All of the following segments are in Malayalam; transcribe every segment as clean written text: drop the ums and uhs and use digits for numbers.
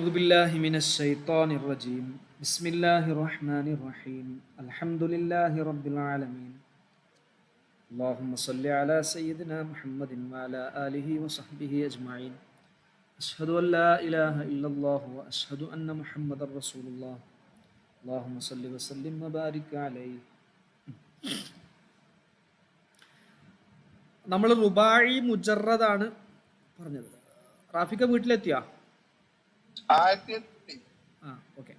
أعوذ بالله من الشيطان الرجيم بسم الله الرحمن الرحيم الحمد لله رب العالمين اللهم صل على سيدنا محمد وعلى آله وصحبه أجمعين أشهد أن لا إله إلا الله وأشهد أن محمد رسول الله اللهم صل وسلم وبارك عليه. നമ്മൾ റുബായി മുജറദാണ് പറഞ്ഞത്. റാഫിക്ക വീട്ടിലെത്തിയാ? ഓക്കെ.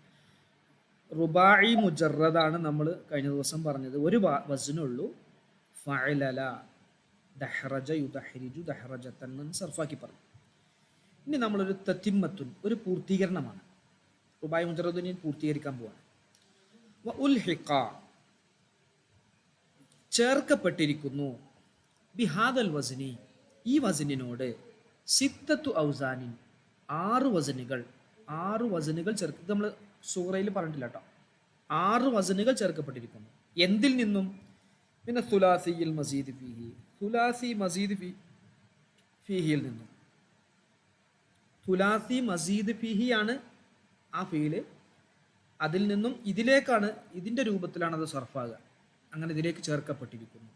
റുബായി മുജറദാണ് നമ്മൾ കഴിഞ്ഞ ദിവസം പറഞ്ഞത്. ഒരു വസ്നുള്ളൂ. ഫഅലല, ദഹ്റജ, യുദഹ്രിജു, ദഹ്റജതൻ എന്ന് സർഫാക്കി പറഞ്ഞു. ഇനി നമ്മളൊരു തത്തിമ്മത്തുൻ, ഒരു പൂർത്തീകരണമാണ്. റുബായി മുജറദിനെ പൂർത്തീകരിക്കാൻ പോവാണ്. വ ഉൽഹിഖ, ചേർക്കപ്പെട്ടിരിക്കുന്നു. ബിഹാദൽ വസ്നി, ഈ വസ്നിനോട്, സിത്തത്തു ഔസാനിൻ, ആറ് വസനുകൾ ചേർക്ക്. നമ്മൾ സൂറയിൽ പറഞ്ഞിട്ടില്ല കേട്ടോ. 6 വസനുകൾ ചേർക്കപ്പെട്ടിരിക്കുന്നു. എന്തിൽ നിന്നും? പിന്നെ സുലാസിയിൽ മസീദ് ഫീഹി, സുലാസി മസീദ് ഫീഹിയിൽ നിന്നും. സുലാസി മസീദ് ഫീഹി ആണ് ആ ഫീല്. അതിൽ നിന്നും ഇതിലേക്കാണ്, ഇതിൻ്റെ രൂപത്തിലാണ് അത് സർഫാകുക. അങ്ങനെ ഇതിലേക്ക് ചേർക്കപ്പെട്ടിരിക്കുന്നു.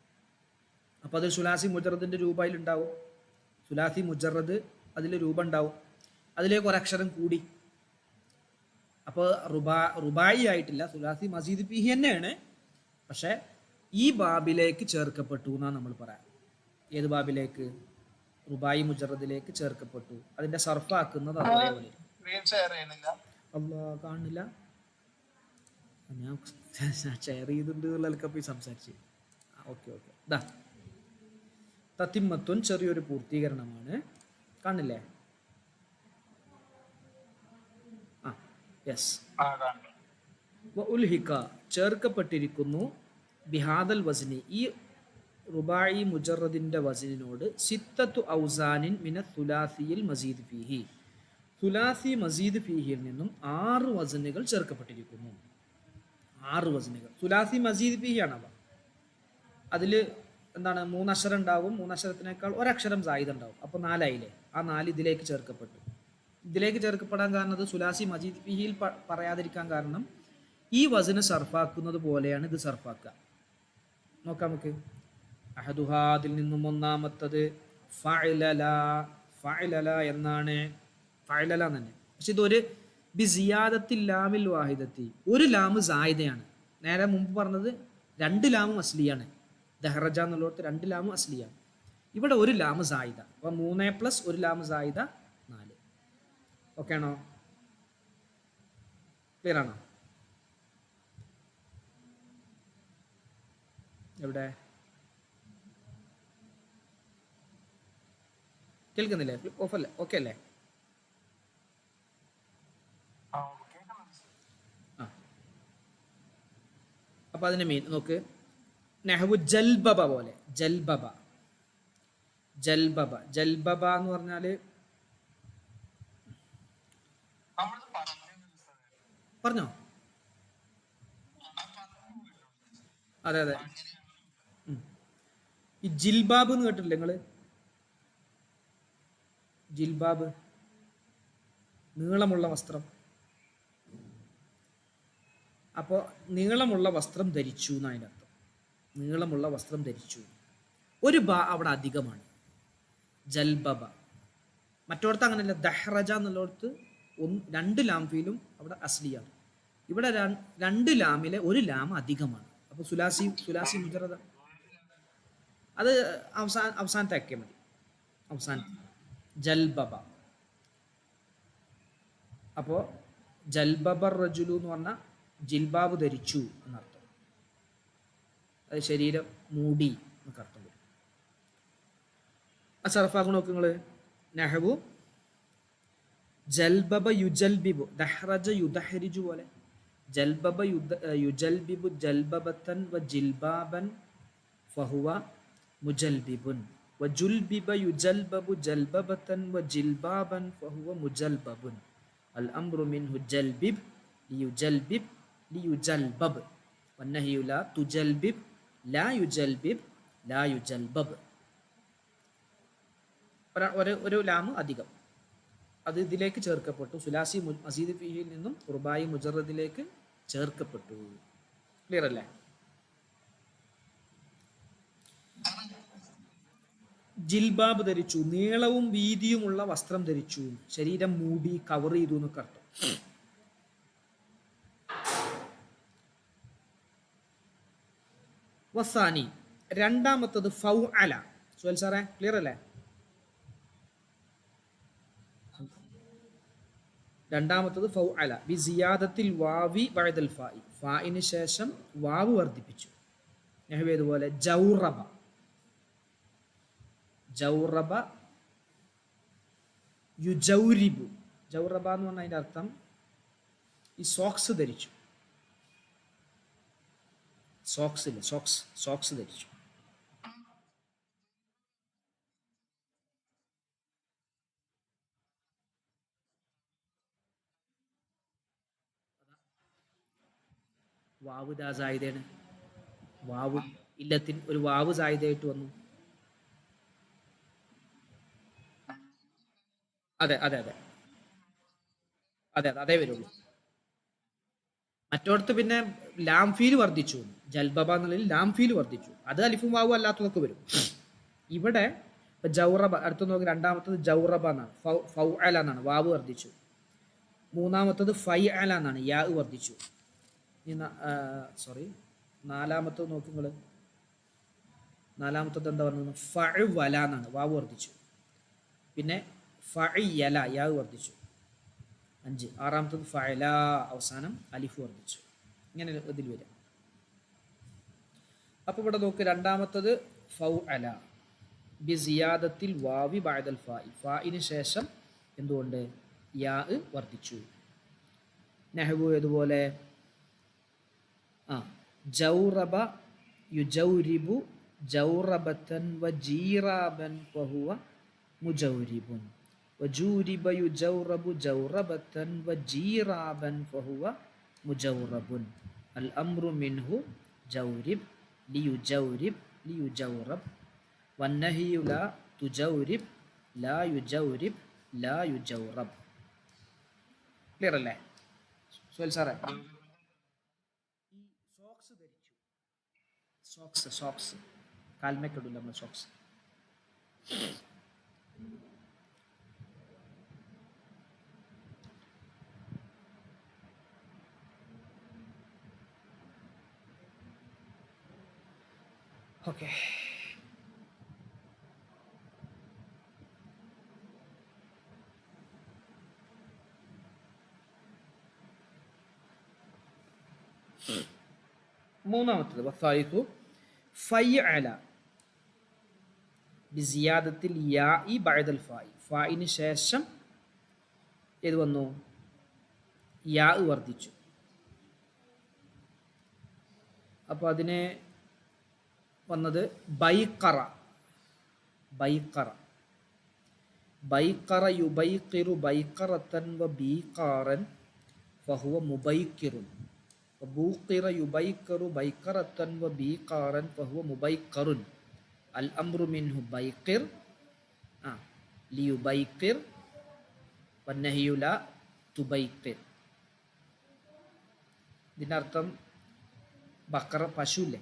അപ്പോൾ അത് സുലാസി മുജറദിൻ്റെ രൂപയിൽ ഉണ്ടാവും. സുലാസി മുജറദ് അതിൽ രൂപം ഉണ്ടാവും. അതിലേക്ക് ഒരക്ഷരം കൂടി. അപ്പോൾ റുബായി ആയിട്ടില്ല, സുലാസി മസീദ് ഫീഹി തന്നെയാണ്. പക്ഷെ ഈ ബാബിലേക്ക് ചേർക്കപ്പെട്ടു എന്നാണ് നമ്മൾ പറയാം. ഏത് ബാബിലേക്ക്? റുബായി മുജറദിലേക്ക് ചേർക്കപ്പെട്ടു. അതിന്റെ സർഫാക്കുന്നത് അതേപോലെ. അല്ലാ, കാണില്ല. ഞാൻ ഷെയർ ചെയ്തിട്ടുണ്ട് എന്നുള്ളതൊക്കെ സംസാരിച്ച്. ഓക്കെ. ഇതാ തത്തിമ്മത്തുൻ, ചെറിയൊരു പൂർത്തീകരണമാണ്. കാണില്ലേ? യെസ്. ഉൽഹിക, ചേർക്കപ്പെട്ടിരിക്കുന്നു. ബിഹാദൽ വസ്നി, ഈ റുബായി മുജറദിന്റെ വസ്നിനോട്, സിത്തത്തു ഔസാനിൻ മിന സുലാസിയിൽ മസീദ് ഫീഹി, സുലാസി മസീദ് ഫീഹിയിൽ നിന്നും 6 വസ്നുകൾ ചേർക്കപ്പെട്ടിരിക്കുന്നു. 6 വസ്നുകൾ സുലാസി മസീദ് ഫീഹി ആണ്. അതിൽ എന്താണ്? 3 അക്ഷരം ഉണ്ടാവും. 3 അക്ഷരത്തിനേക്കാൾ ഒരക്ഷരം സായിദ് ഉണ്ടാവും. അപ്പോൾ 4 ആയില്ലേ? ആ 4 ഇതിലേക്ക് ചേർക്കപ്പെട്ടു. ഇതിലേക്ക് ചേർക്കപ്പെടാൻ കാരണം, സുലാസി മജീദ് ഫീഹിയിൽ പറയാതിരിക്കാൻ കാരണം, ഈ വസ്ന സർഫാക്കുന്നത് പോലെയാണ് ഇത് സർഫാക്കുക. നോക്കാം നമുക്ക്. അഹദുഹാ, അതിൽ നിന്നും ഒന്നാമത്തത് ഫഅലല എന്നാണ്. ഫഅലല തന്നെ. പക്ഷെ ഇതൊരു ബിസിയാദത്തിൽ ലാമിൽ വാഹിദത്തി, ഒരു ലാമ് സായിദയാണ്. നേരെ മുമ്പ് പറഞ്ഞത് 2 ലാമും അസ്ലിയാണ്. ദഹ്റജ എന്നുള്ളടത്ത് 2 ലാമും അസ്ലിയാണ്. ഇവിടെ ഒരു ലാമ് സായിദ. അപ്പോൾ 3 + 1 ലാമ് സായിദ 4. ഓക്കെ ആണോ? ക്ലിയർ ആണോ? എവിടെ കേൾക്കുന്നില്ലേ? ഓഫല്ലേ? ഓക്കെ അല്ലേ? അപ്പൊ അതിന്റെ മീൻ നോക്ക്. നെഹ്വു ജൽബബ പോലെ. ജൽബബ എന്ന് പറഞ്ഞാല് പറഞ്ഞോ? അതെ. ഈ ജിൽബാബ് എന്ന് കേട്ടിട്ടില്ലേ നിങ്ങള്? ജിൽബാബ്, നീളമുള്ള വസ്ത്രം. അപ്പോൾ നീളമുള്ള വസ്ത്രം ധരിച്ചു എന്നതിൻ്റെ അർത്ഥം. നീളമുള്ള വസ്ത്രം ധരിച്ചു. ഒരു ബ അവിടെ അധികമാണ്. ജൽബബ. മറ്റോടത്ത് അങ്ങനെയല്ല. ദഹ്റജ എന്നുള്ളടത്ത് 2 ലാം ഫീലും അവിടെ അസ്ലിയാണ്. ഇവിടെ 2 ലാമിലെ ഒരു ലാം അധികമാണ്. അപ്പൊ സുലാസി മുജറദ അത് അവസാനത്തെ ആക്കിയാൽ മതി. അവസാനത്തെ ജൽബബ. അപ്പോ ജൽബബർ റജുലു എന്ന് പറഞ്ഞാൽ ജിൽബാബ് ധരിച്ചു എന്നർത്ഥം. അത് ശരീരം മൂടി എന്നൊക്കെ അർത്ഥം വരും. ആ സർഫാക്ക് നോക്ക് നിങ്ങള്. നഹ്വു ജൽബബ യുജൽബിബു, ദഹ്റജ യുദഹ്രിജു പോലെ. ജൽബബ യുജൽബിബു ജൽബബതൻ വ ജിൽബാബൻ ഫഹുവ മുജൽബിബുൻ. വജുൽബിബ യുജൽബബു ജൽബബതൻ വ ജിൽബാബൻ ഫഹുവ മുജൽബബുൻ. അൽ അംറു മിൻഹു ജൽബിബ് ലിയുജൽബിബ് ലിയുജൽബബ് വന്നഹിയു ലാ തുജൽബിബ് ലാ യുജൽബിബ് ലാ യുജൽബബ്. ഒരു ലാമ് അധികം. അത് ഇതിലേക്ക് ചേർക്കപ്പെട്ടു. സുലാസി മസീദ് ഫീഹിൽ നിന്നും റുബായി മുജറദിലേക്ക് ചേർക്കപ്പെട്ടു. ക്ലിയർ അല്ലേ? ജിൽബാബ് ധരിച്ചു, നീളവും വീതിയുമുള്ള വസ്ത്രം ധരിച്ചു, ശരീരം മൂടി കവർ ചെയ്തു എന്നൊക്കെ അർത്ഥം. വസാനി രണ്ടാമത്തത് ഫൗ അല. സുഹൽ സാറേ ക്ലിയർ അല്ലേ? രണ്ടാമത്തത് ഫൗ അല ബി സിയാദത്തിൽ വാവി ബഅദൽ ഫാഇ, ഫാഇന് ശേഷം വാവ് വർദ്ധിപ്പിച്ചു. നഹ്വേതുപോലെ ജൗറബ, ജൗറബ യുജൗരിബു. ജൗറബ എന്ന് പറഞ്ഞാൽ അതിൻ്റെ അർത്ഥം ഈ സോക്സ് ധരിച്ചു. സോക്സ് ഇല്ല, സോക്സ് ധരിച്ചു. വാവ് ദാ സായിദയാണ്. വാവ് ഇല്ലത്തിന് ഒരു വാവ് സായിദയായിട്ട് വന്നു. അതെ അതെ അതെ അതെ അതേ വരുള്ളൂ. മറ്റോടത്ത് പിന്നെ ലാംഫീൽ വർദ്ധിച്ചു, ജൽബബ എന്നുള്ളതിൽ ലാംഫീൽ വർദ്ധിച്ചു. അത് അലിഫും വാവും അല്ലാത്തതൊക്കെ വരും. ഇവിടെ ജൗറബ അടുത്ത് നോക്കി. രണ്ടാമത്തത് ജൗറബ എന്നാണ്, ഫൗ അല എന്നാണ്, വാവ് വർദ്ധിച്ചു. മൂന്നാമത്തത് ഫൈ അല എന്നാണ്, യാ വർദ്ധിച്ചു. സോറി, നാലാമത്തത് നോക്കി നിങ്ങൾ. നാലാമത്തത് എന്താ പറഞ്ഞത്? ഫഅ വല എന്നാണ്, വാവ് വർദ്ധിച്ചു. പിന്നെ ഫഅയല, യാ വർദ്ധിച്ചു. 5. ആറാമത്തത് ഫഅല, അവസാനം അലിഫ് വർദ്ധിച്ചു. ഇങ്ങനെ ഇതിൽ വരാം. അപ്പോൾ ഇവിടെ നോക്ക്, രണ്ടാമത്തത് ഫൗ അല ബി സിയാദത്തിൽ വാവി ബഅദൽ ഫാഇ, ഫാഇന് ശേഷം എന്തുകൊണ്ട്? യാ വർദ്ധിച്ചു. നഹ്വു ഇതുപോലെ ജൗറബ യുജൗരിബു ജൗറബതൻ വജീറാബൻ ഫഹുവ മുജൗരിബുൻ, വജൂരിബ യുജൗറബു ജൗറബതൻ വജീറാബൻ ഫഹുവ മുജൗറബുൻ, അൽ അംറു മിൻഹു ജൗരിബ് ലിയുജൗരിബ് ലിയുജൗറബ്, വന്നഹിയു ലാ തുജൗരിബ് ലാ യുജൗരിബ് ലാ യുജൗറബ്. ക്ലിയർ അല്ലേ സുഹൈൽ സാറേ? സോക്സ് ധരിച്ചു. സോക്സ് കാൽമേക്കിടില്ല നമ്മൾ സോക്സ്. ഓക്കെ, മൂന്നാമത്തത് വസായിഖു ഫയഅല ബിസിയാദത്തിൽ യാഇ ബഅദൽ ഫാഇ, ഫാഇന് ശേഷം ഏത് വന്നു? യാ വർദ്ധിച്ചു. അപ്പോൾ അതിനെ വന്നത് ബൈഖറ. ബൈഖറ ബൈഖറ യുബൈഖിറു ബൈഖറതൻ വബീഖാറൻ ഫഹുവ മുബൈഖിറുൻ, ബൂഖിറ യുബൈഖിറു ബൈഖറതൻ വബീഖാറൻ ഫഹുവ മുബൈഖറുൻ, അൽ അംറു മിൻഹു ബൈഖിർ ലിയുബൈഖിർ വന്നഹിയു ലാ തുബൈഖിർ. ഇതിൻ്റെ അർത്ഥം ബക്കറ പശുല്ലേ.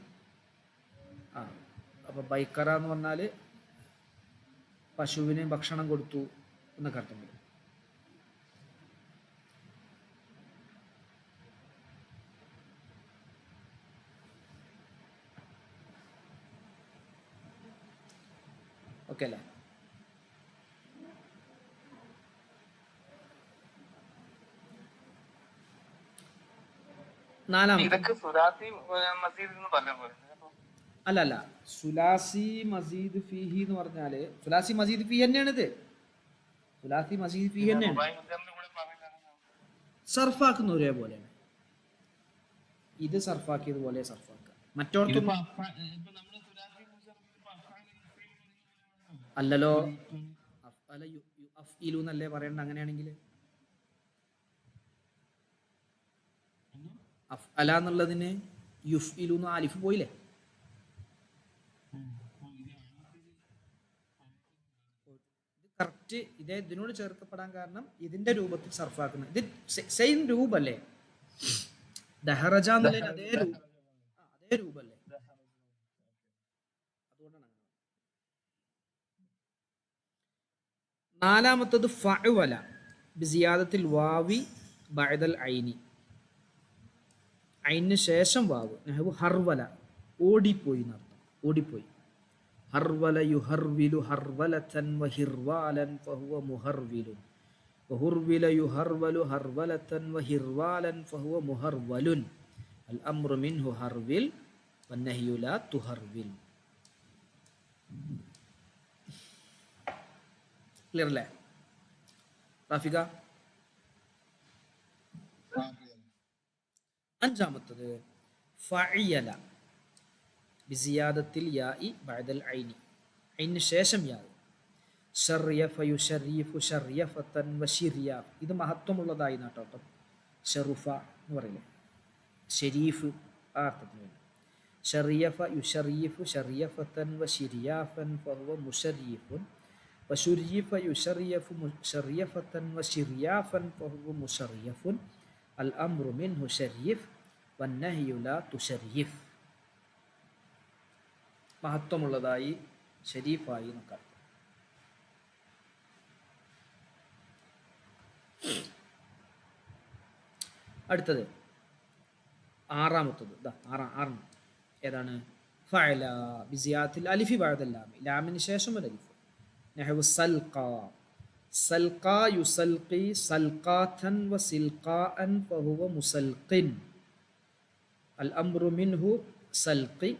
അപ്പോൾ ബൈക്കറ എന്ന് പറഞ്ഞാൽ പശുവിന് ഭക്ഷണം കൊടുത്തു എന്നൊക്കെ അർത്ഥം വരും. ഓക്കെ അല്ലേ? അല്ല, സുലാസി മസീദ് ഫീഹി എന്ന് പറഞ്ഞാല് സുലാസി മസീദ് ഫീഹി തന്നെയാണ് ഇത്. സുലാസി മസീദ് ഫീഹി തന്നെയാണ്. സർഫാക്കുന്ന ഒരേപോലെയാണ്. ഇത് സർഫാക്കിയതുപോലെ സർഫാക്കുക. മറ്റോടത്തും അല്ലല്ലോ, അഫ്ഇലു എന്നല്ലേ പറയണ്ട. അങ്ങനെയാണെങ്കിൽ അഫ്അല എന്നുള്ളതിന് യുഫ്ഇലു എന്ന് ആലിഫ് പോയില്ലേ? ഇത് കറക്റ്റ് മറ്റ് ഇതേ ഇതിനോട് ചേർക്കപ്പെടാൻ കാരണം ഇതിന്റെ രൂപത്തിൽ സർഫാക്കുന്നത്. ഇത് സെയിം രൂപല്ലേ? ദഹറജ എന്നുള്ളതിന് അതേ രൂപല്ലേ? അതുകൊണ്ടാണ്. നാലാമത്തത് ഫഅവല ബിസിയാദത്തിൽ വാവി ബഅദൽ ഐനി, ഐനിന് ശേഷം വാവ്. നഹ്വു ഹർവല ഓടിപ്പോയി എന്നർത്ഥം, ഓടിപ്പോയി. ഹർവല യുഹർവിലു ഹർവലതൻ വഹിർവാലൻ ഫഹുവ മുഹർവിലുൻ വഹുർവില യുഹർവലു ഹർവലതൻ വഹിർവാലൻ ഫഹുവ മുഹർവലുൻ അൽ അംറു മിൻഹു ഹർവിൽ വന്നഹ്യു ലാ തുഹർവിൽ. ക്ലിയർ അല്ലേ റാഫിക? അഞ്ചാമത്തത് ഫഅയല ബിസിയാദത്തിൽ യാഇ ബഅദൽ ഐനി, ഐനിന് ശേഷം യാ. ശർയഫ യുശർയിഫു ശർയഫതൻ വശിർയാഫ്. ഇത് മഹത്വമുള്ളതായി നാട്ടോട്ടം. ഷറുഫ എന്ന് പറയില്ലേ, ഷരീഫ്, ആ അർത്ഥത്തിന് വേണ്ടി. ശർയഫ യുശർയിഫു ശർയഫതൻ വശിർയാഫൻ ഫഹുവ മുശർയിഫുൻ വശുർയിഫ യുശർയഫു ശർയഫതൻ വശിർയാഫൻ ഫഹുവ മുശർയഫുൻ അൽ അംറു മിൻഹു ശർയിഫ് വന്നഹ്യു ലാ തുശർയിഫ്. മഹത്വമുള്ളതായി, ഷരീഫായി എന്നൊക്കെ. അടുത്തത് ആറാമത്തത് ആറെണ്ണം ഏതാണ്? ഫഅല ബിസിയാത്തിൽ അലിഫി ബഅദൽ ലാമി, ലാമിന് ശേഷം ഒരു അലിഫ്. നഹ്വു സൽഖ സൽഖ യുസൽഖി സൽഖാതൻ വസിൽഖാഅൻ ഫഹുവ മുസൽഖിൻ അൽ അംറു മിൻഹു സൽഖി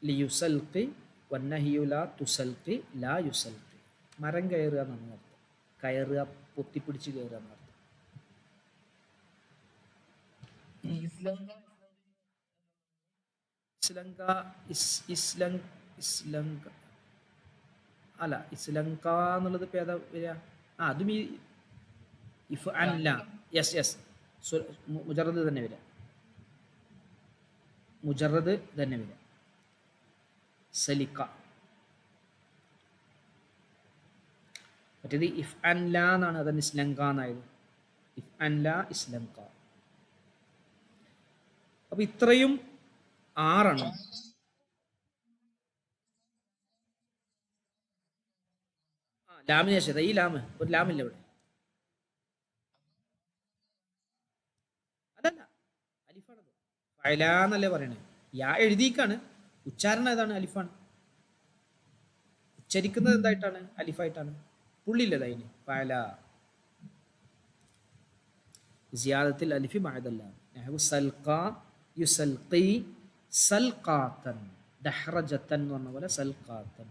ലിയുസൽഖി വന്നഹ്യു ലാ തുസൽഖി ലാ യുസൽഖി. മരം കയറുക എന്നാണ് അർത്ഥം. കയറുക, പൊത്തിപ്പിടിച്ച് കയറുക എന്നർത്ഥം. ഇസ്ലങ്ക അല്ല, ഇസ്ലങ്ക എന്നുള്ളത് ഇപ്പം ഏതാ വരിക? അതും ഈ ഇഫ് അല്ല, യെസ് മുജറദ് തന്നെ വരിക, മുജറദ് തന്നെ വരിക. സലിക്ക. മറ്റേത് ഇഫ് അൻല എന്നാണ്, അതന്നെ ഇസ്ലങ്ക എന്നായത്. ഇഫ് അൻല ഇസ്ലങ്ക. അപ്പൊ ഇത്രയും ആറെണ്ണം. ലാമിന് ശേഷം ഈ ലാമ്, ഒരു ലാമില്ല ഇവിടെ. അതല്ല, അലിഫാണത്. ഫഅല എന്നല്ലേ പറയണേ. യാ എഴുതിക്കാണ്, ഉച്ചാരണം ഏതാണ്? അലിഫാണ്. ഉച്ചരിക്കുന്നത് എന്തായിട്ടാണ്? അലിഫായിട്ടാണ്. പുള്ളില്ലത് അതിന്. ഫഅല സിയാദത്തിൽ അലിഫി ബഅദൽ ലാം. നഹ്വു സൽഖ യുസൽഖി സൽഖാതൻ, ദഹ്റജതൻ എന്ന് പറഞ്ഞ പോലെ സൽഖാതൻ,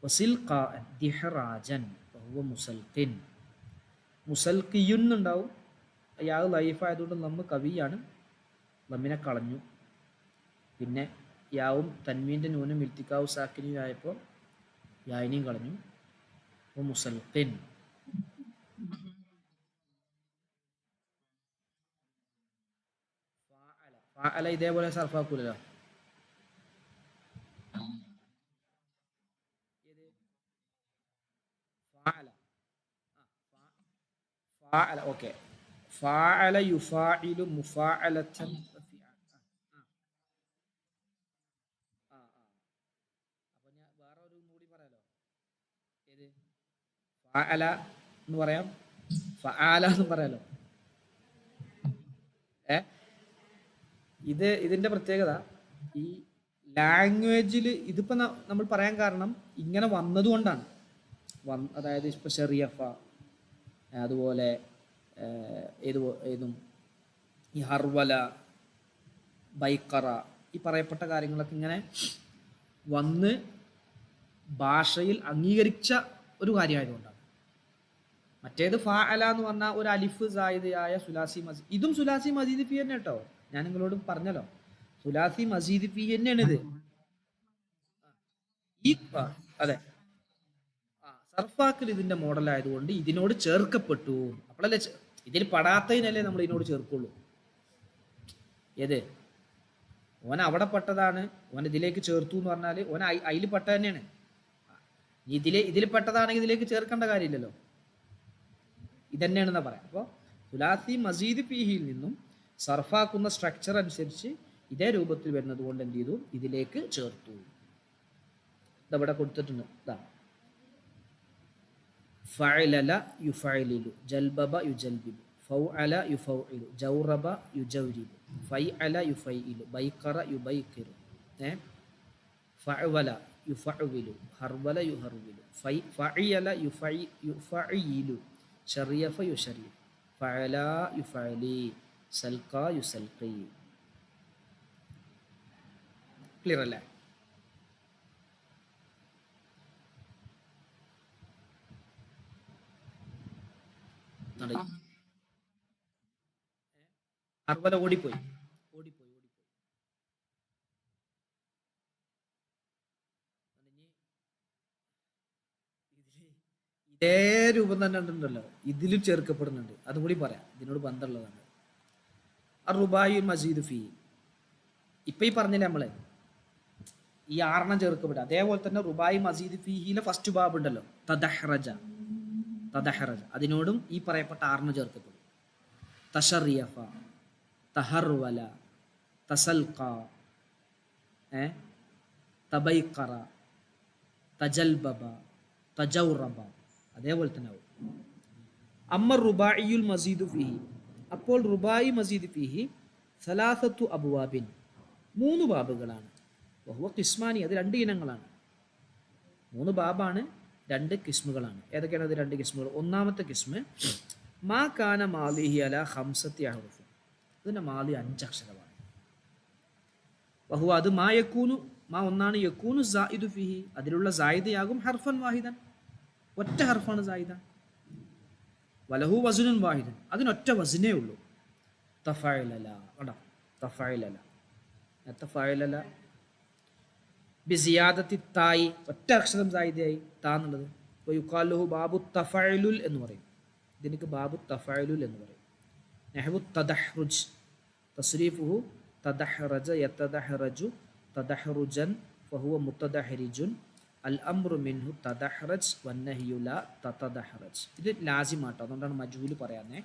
വസിൽഖാഅൻ ദിഹ്റാജൻ ഫഹുവ മുസൽഖിൻ. മുസൽഖിയുൻ ഉണ്ടാവും. യാ ലൈഫ് ആയതുകൊണ്ട് നമ്മ കവിയാണ്, നമ്മിനെ കളഞ്ഞു. പിന്നെ യാവും തൻവീൻ്റെ നൂനും ഇൽത്തിക്കാവും സാക്കിനിയും ആയപ്പോൾ യായിനെയും കളഞ്ഞു. മുസൽഖിൻ. ഫഅല ഇതേപോലെ സർഫാക്കൂലല്ലോ. ഫഅല ഓക്കെ. ഫഅല യുഫാഇലു മുഫാഅലതൻ. അപ്പൊ ഞാൻ വേറെ ഒരു കൂടി പറയാലോ. ഏത്? ഫഅല എന്ന് പറയാം, ഫഅല എന്ന് പറയാലോ. ഇതിന്റെ പ്രത്യേകത ഈ ലാംഗ്വേജിൽ ഇതിപ്പോ നമ്മൾ പറയാൻ കാരണം ഇങ്ങനെ വന്നതുകൊണ്ടാണ്. അതായത് ഇപ്പൊ ഷെറിയഫ, അതുപോലെ ഏതും ഈ ഹർവല, ബൈക്കറ, ഈ പറയപ്പെട്ട കാര്യങ്ങളൊക്കെ ഇങ്ങനെ വന്ന് ഭാഷയിൽ അംഗീകരിച്ച ഒരു കാര്യമായതുകൊണ്ടാണ്. മറ്റേത് ഫഅല എന്ന് പറഞ്ഞാൽ ഒരു അലിഫ് സായിദായ സുലാസി മസീദ്. ഇതും സുലാസി മസീദ് ഫി തന്നെ കേട്ടോ. ഞാൻ നിങ്ങളോട് പറഞ്ഞല്ലോ, സുലാസി മസീദ് ഫി തന്നെയാണ് ഇത്. ഈ അതെ, സർഫാക്കൽ ഇതിന്റെ മോഡൽ ആയതുകൊണ്ട് ഇതിനോട് ചേർക്കപ്പെട്ടു. അപ്പോഴല്ലേ ഇതിൽ പെടാത്തതിനല്ലേ നമ്മൾ ഇതിനോട് ചേർക്കുള്ളൂ. ഏത്? ഓൻ അവിടെ പെട്ടതാണ്, ഓൻ ഇതിലേക്ക് ചേർത്തു എന്ന് പറഞ്ഞാൽ ഓൻ അതിൽ പെട്ട തന്നെയാണ്. ഇതിൽ പെട്ടതാണെങ്കിൽ ഇതിലേക്ക് ചേർക്കേണ്ട കാര്യമില്ലല്ലോ. ഇതന്നെയാണെന്നാ പറയാം. അപ്പോൾ സുലാസി മസീദ് ഫീഹിയിൽ നിന്നും സർഫാക്കുന്ന സ്ട്രക്ചർ അനുസരിച്ച് ഇതേ രൂപത്തിൽ വരുന്നത് കൊണ്ട് എന്ത് ചെയ്തു, ഇതിലേക്ക് ചേർത്തു. ഇതവിടെ കൊടുത്തിട്ടുണ്ട്. ഇതാ ഫഅലല യുഫഅലിലു, ജൽബബ യുജൽബിബു, ഫൗഅല യുഫൗഇലു, ജൗറബ യുജൗരിബു, ഫൈഅല യുഫൈഇലു, ബൈഖറ യുബൈഖിറു, ഫഅവല യുഫഅവിലു, ഹർവല യുഹർവിലു, ഫഇയല യുഫഇയിലു, ശറിയഫ യുശരിയു, ഫഅല യുഫഅലി, സൽഖ യുസൽഖി. ക്ലിയർ അല്ലേ? ഹർവല ഓടിപ്പോയി. ഇതേ രൂപം തന്നെ ഉണ്ടല്ലോ, ഇതിലും ചേർക്കപ്പെടുന്നുണ്ട്. അതും കൂടി പറയാം, ഇതിനോട് ബന്ധമുള്ളതാണ്. റുബായി മസീദ് ഫീ, ഇപ്പൊ ഈ പറഞ്ഞില്ലേ നമ്മള് ഈ 6 ചേർക്കപ്പെടുക. അതേപോലെ തന്നെ റുബായി മസീദ് ഫീഹിയിലെ ഫസ്റ്റ് ബാബ് ഉണ്ടല്ലോ, തദഹ്റജ, അതിനോടും ഈ പറയപ്പെട്ട 6 ചേർക്കപ്പെടും. തശറിയഫ, തഹർവല, തസൽഖ, തബൈഖറ, തജൽബബ, തജൗറബ, അതേപോലെ തന്നെ ആവും. അമ്മ റുബായിയുൽ മസീദു ഫീഹി, അപ്പോൾ റുബായി മസീദ് ഫീഹി സലാസത്തു അബ്വാബിൻ, 3 ബാബുകളാണ്. വഹുവ ഖിസ്മാനി, അത് 2 ഇനങ്ങളാണ്. 3 ബാബാണ്, 2 കിസ്മുകളാണ്. ഏതൊക്കെയാണ് അത് 2 കിസ്മുകൾ? ഒന്നാമത്തെ കിസ്മ് മാ കാന മാലിഹി അല ഖംസത്തി അഹ്റുഫ്, ഇതിൻ്റെ മാലി 5 അക്ഷരമാണ്. വഹുവ, അത് മാ യക്കൂനു, മാ ഒന്നാണ്, യക്കൂനു സായിദു ഫിഹി, അതിലുള്ള സായിദയാകും ഹർഫൻ വാഹിദൻ, ഒറ്റ ഹർഫാണ് സായിദ. വലഹു വസ്നുൻ വാഹിദൻ, അതിനൊറ്റ വസ്നേ ഉള്ളൂ. തഫഅലല, കണ്ടോ, തഫഅലല, തഫഅലല ബിസിയാദത്തി തായി, ഒറ്റ അക്ഷരം സായിദയായി താ എന്നുള്ളത്. യുഖാലുഹു ബാബു തഫഅലുൽ എന്ന് പറയും, ഇതിനക്ക് ബാബു തഫഅലുൽ എന്ന് പറയും. നഹ്വു തദഹ്റുജ്, തസ്രീഫുഹു തദഹ്റജ യതദഹ്റജു തദഹ്റുജൻ ഫഹുവ മുതദഹ്രിജുൻ, അൽ അംറു മിൻഹു തദഹ്റജ് വന്നഹ്യു ലാ തതദഹ്റജ്. ഇത് ലാസിമാട്ടോ, അതുകൊണ്ടാണ് മജ്ഹൂൽ പറയാനേ.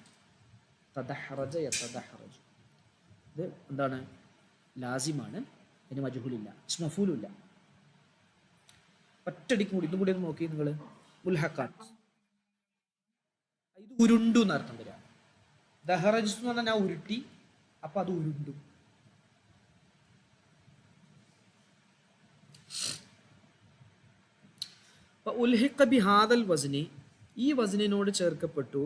തദഹ്റജ യതദഹ്റജു, ഇത് എന്താണ്, ലാസിമാണ്, ഇതിന് മജ്ഹൂലില്ല, മഫൂലുമില്ല. ഒറ്റടിക്കും കൂടി ഇതും കൂടി ഒന്ന് നോക്കി നിങ്ങൾ. മുൽഹഖാത്ത്, ഇത് ഉരുണ്ടു എന്നർത്ഥം വരിക. ദഹറജ് എന്ന് പറഞ്ഞാൽ ഞാൻ ഉരുട്ടി, അപ്പൊ അത് ഉരുണ്ടു. ഉൽഹിഖ ബിഹാദൽ വസ്നി, ഈ വസ്നിനോട് ചേർക്കപ്പെട്ടു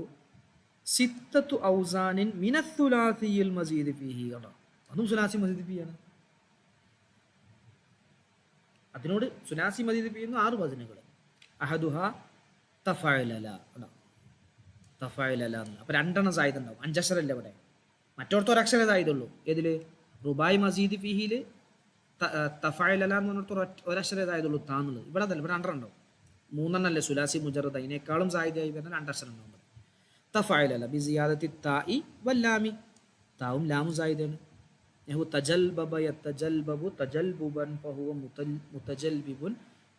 സിത്തത്തു ഔസാനിൻ മിനസ്സുലാസിയിൽ മസീദ് ഫീഹി, കണ്ടോ, അതും സുലാസി മസീദ് ഫീയാണ്. അതിനോട് സുലാസി മസീദ് ഫീ 6 വസ്നുകൾ. അഹദുഹ തഫഅലല, കണ്ടോ, തഫഅലല. അപ്പൊ 2 സായിദ് ഉണ്ടാവും, 5 അക്ഷരമല്ല ഇവിടെ. മറ്റോടത്ത് ഒരക്ഷരം സായിദുള്ളൂ. ഏതില്? റുബായി മസീദ് ഫീഹില് തഫഅലല എന്ന് പറഞ്ഞിടത്ത് ഒരക്ഷരം സായിദുള്ളൂ, താന്നുള്ളത്. ഇവിടെ അതല്ല, ഇവിടെ 2 ഉണ്ടാവും. 3 അല്ലേ സുലാസി മുജറദ്, അതിനേക്കാളും സായിദായി വരുന്ന 2 അക്ഷരം ഉണ്ടാവും. തഫഅലല ബിസിയാദത്തി താഇ വല്ലാമി, താവും ലാമും സായിദാണ്. യഹു തജൽബബ യതജൽബബു തജൽബുബൻ ഫഹുവ മുതജൽബിബുൻ,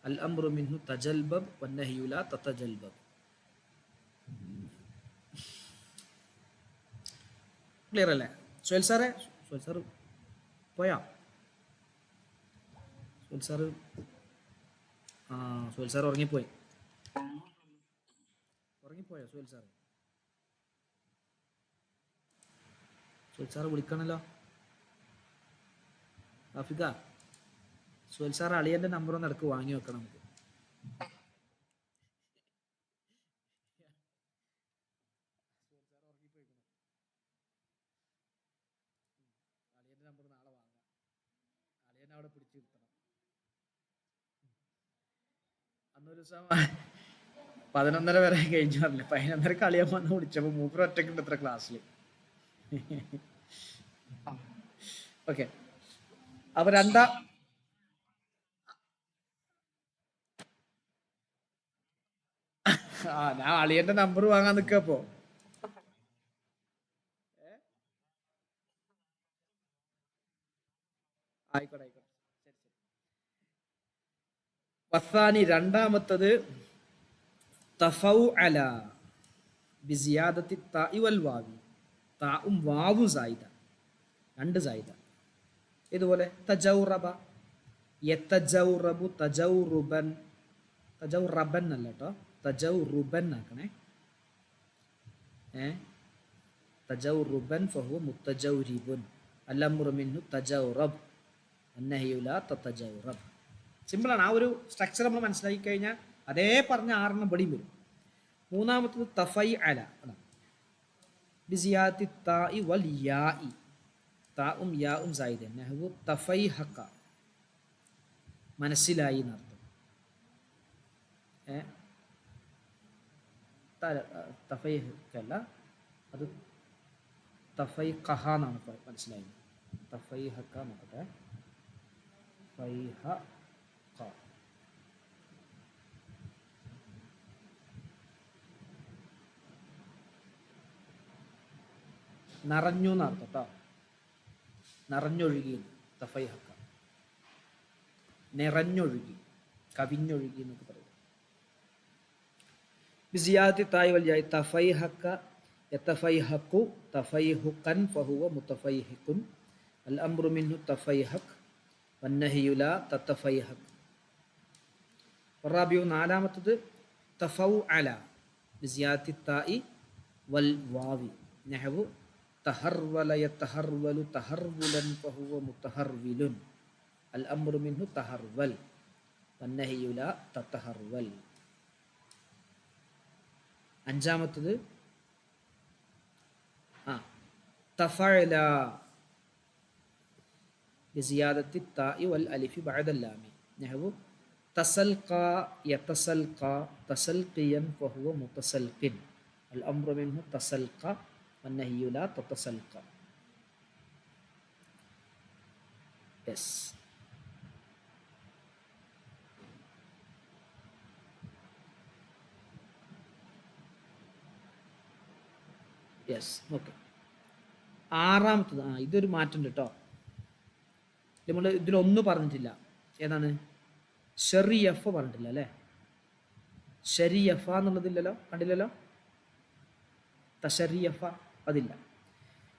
അൽ അംറു മിൻഹു തജൽബബ് വന്നഹ്യു ലാ തതജൽബബ്. ക്ലിയർ അല്ലേ? സുഹൈൽ സാറേ, സുഹൈൽ സാർ പോയാ? സുഹൈൽ സാറ് സുഹൈൽ സാർ ഉറങ്ങിപ്പോയോ സുഹൈൽ സാർ? സുഹൈൽ സാറ് വിളിക്കണല്ലോ. ഹാഫിദ, സുഹൈൽ സാർ അളിയൻ്റെ നമ്പർ ഒന്ന് ഇടക്ക് വാങ്ങി വെക്കണം നമുക്ക്. അളിയൻ്റെ നമ്പർ നാളെ വാങ്ങാം, അളിയനെ അവിടെ പിടിച്ചിരുത്തണം. അന്നൊരു ദിവസം 11:30 വരെ കഴിഞ്ഞു പറഞ്ഞില്ല, 11:30 കളിയാൻ വന്ന് വിളിച്ചപ്പോൾ മൂപ്പർ ഒറ്റക്കുണ്ട് ഇത്ര ക്ലാസ്സിൽ. ഓക്കെ, അപ്പൊ ഞാൻ അളിയന്റെ നമ്പർ വാങ്ങാൻ നിൽക്കപ്പോ. ആയിക്കോട്ടെ ആയിക്കോട്ടെ, ശരി ശരി. വസാനി, രണ്ടാമത്തത് തഫൗഅല ബിസിയാദത്തി താഇ വൽ വാവി, താഉം വാവും സായിദ, രണ്ട് സായിദ. ഇതുപോലെ തജൗറബ, യതജൗറബു തജൗറുബൻ, തജൗറബൻ അല്ല കേട്ടോ, തജൗറുബൻ ആക്കണേ. തജൗറുബൻ ഫഹുവ മുത്തജൗരിബുൻ, അൽഅംറു മിൻഹു തജൗറബ് വന്നഹ്യു ലാ തതജൗറബ്. സിമ്പിളാണ്. ആ ഒരു സ്ട്രക്ചർ നമ്മൾ മനസ്സിലാക്കി കഴിഞ്ഞാൽ അതേ പറഞ്ഞ 6 ബടിയും വരും. മൂന്നാമത്തത് തഫൈ അല, ബിസിയാദത്തി താഇ വൽ യാഇ, താഉം യാഉം സായിദ. നഹ്വു തഫൈഹക, മനസ്സിലായി എന്നർത്ഥം. തഫൈഹക്കല്ല, അത് തഫൈഖഹ എന്നാണ് മനസ്സിലായത്. തഫൈഹക്ക നോക്കട്ടെ, ഫൈഹ നിറഞ്ഞു എന്നർത്ഥം കേട്ടോ, നിറഞ്ഞൊഴുകി. തഫൈഹക്ക നിറഞ്ഞൊഴുകി, കവിഞ്ഞൊഴുകി എന്നൊക്കെ പറയും. ബിസിയാദത്തി താഇ വൽ യാഇ തഫൈഹക്ക യതഫൈഹഖു തഫൈഹുഖൻ ഫഹുവ മുതഫൈഹിഖുൻ, അൽഅംറു മിൻഹു തഫൈഹഖ് വന്നഹ്യു ലാ തതഫൈഹഖ്. റബിഉ, നാലാമത്തത് തഫൗഅല, ബിസിയാദത്തി താഇ വൽ വാവി. നഹ്വു തഹർവല യതഹർവലു തഹർവുലൻ ഫഹുവ മുതഹർവിലുൻ, അൽഅംറു മിൻഹു തഹർവൽ വന്നഹ്യു ലാ തതഹർവൽ. അഞ്ചാമത്തത് തഫഅല, ബിസിയാദത്തി താഇ വൽ അലിഫി ബഅദൽ ലാമി. നഹ്വു തസൽഖ യതസൽഖ തസൽഖിയൻ ഫഹുവ മുതസൽഖിൻ, അൽഅംറു മിൻഹു തസൽഖ വന്നഹ്യു ലാ തതസൽഖ. യെസ്. Yes, okay. ആറാമത്തത്, ഇതൊരു മാറ്റമുണ്ട് കേട്ടോ. നമ്മൾ ഇതിലൊന്നും പറഞ്ഞിട്ടില്ല. ഏതാണ്? ഷെറിയഫ പറഞ്ഞിട്ടില്ല അല്ലേ? ഷെരിയഫ എന്നുള്ളതില്ലല്ലോ, കണ്ടില്ലല്ലോ. തഷറിയഫ അതില്ല.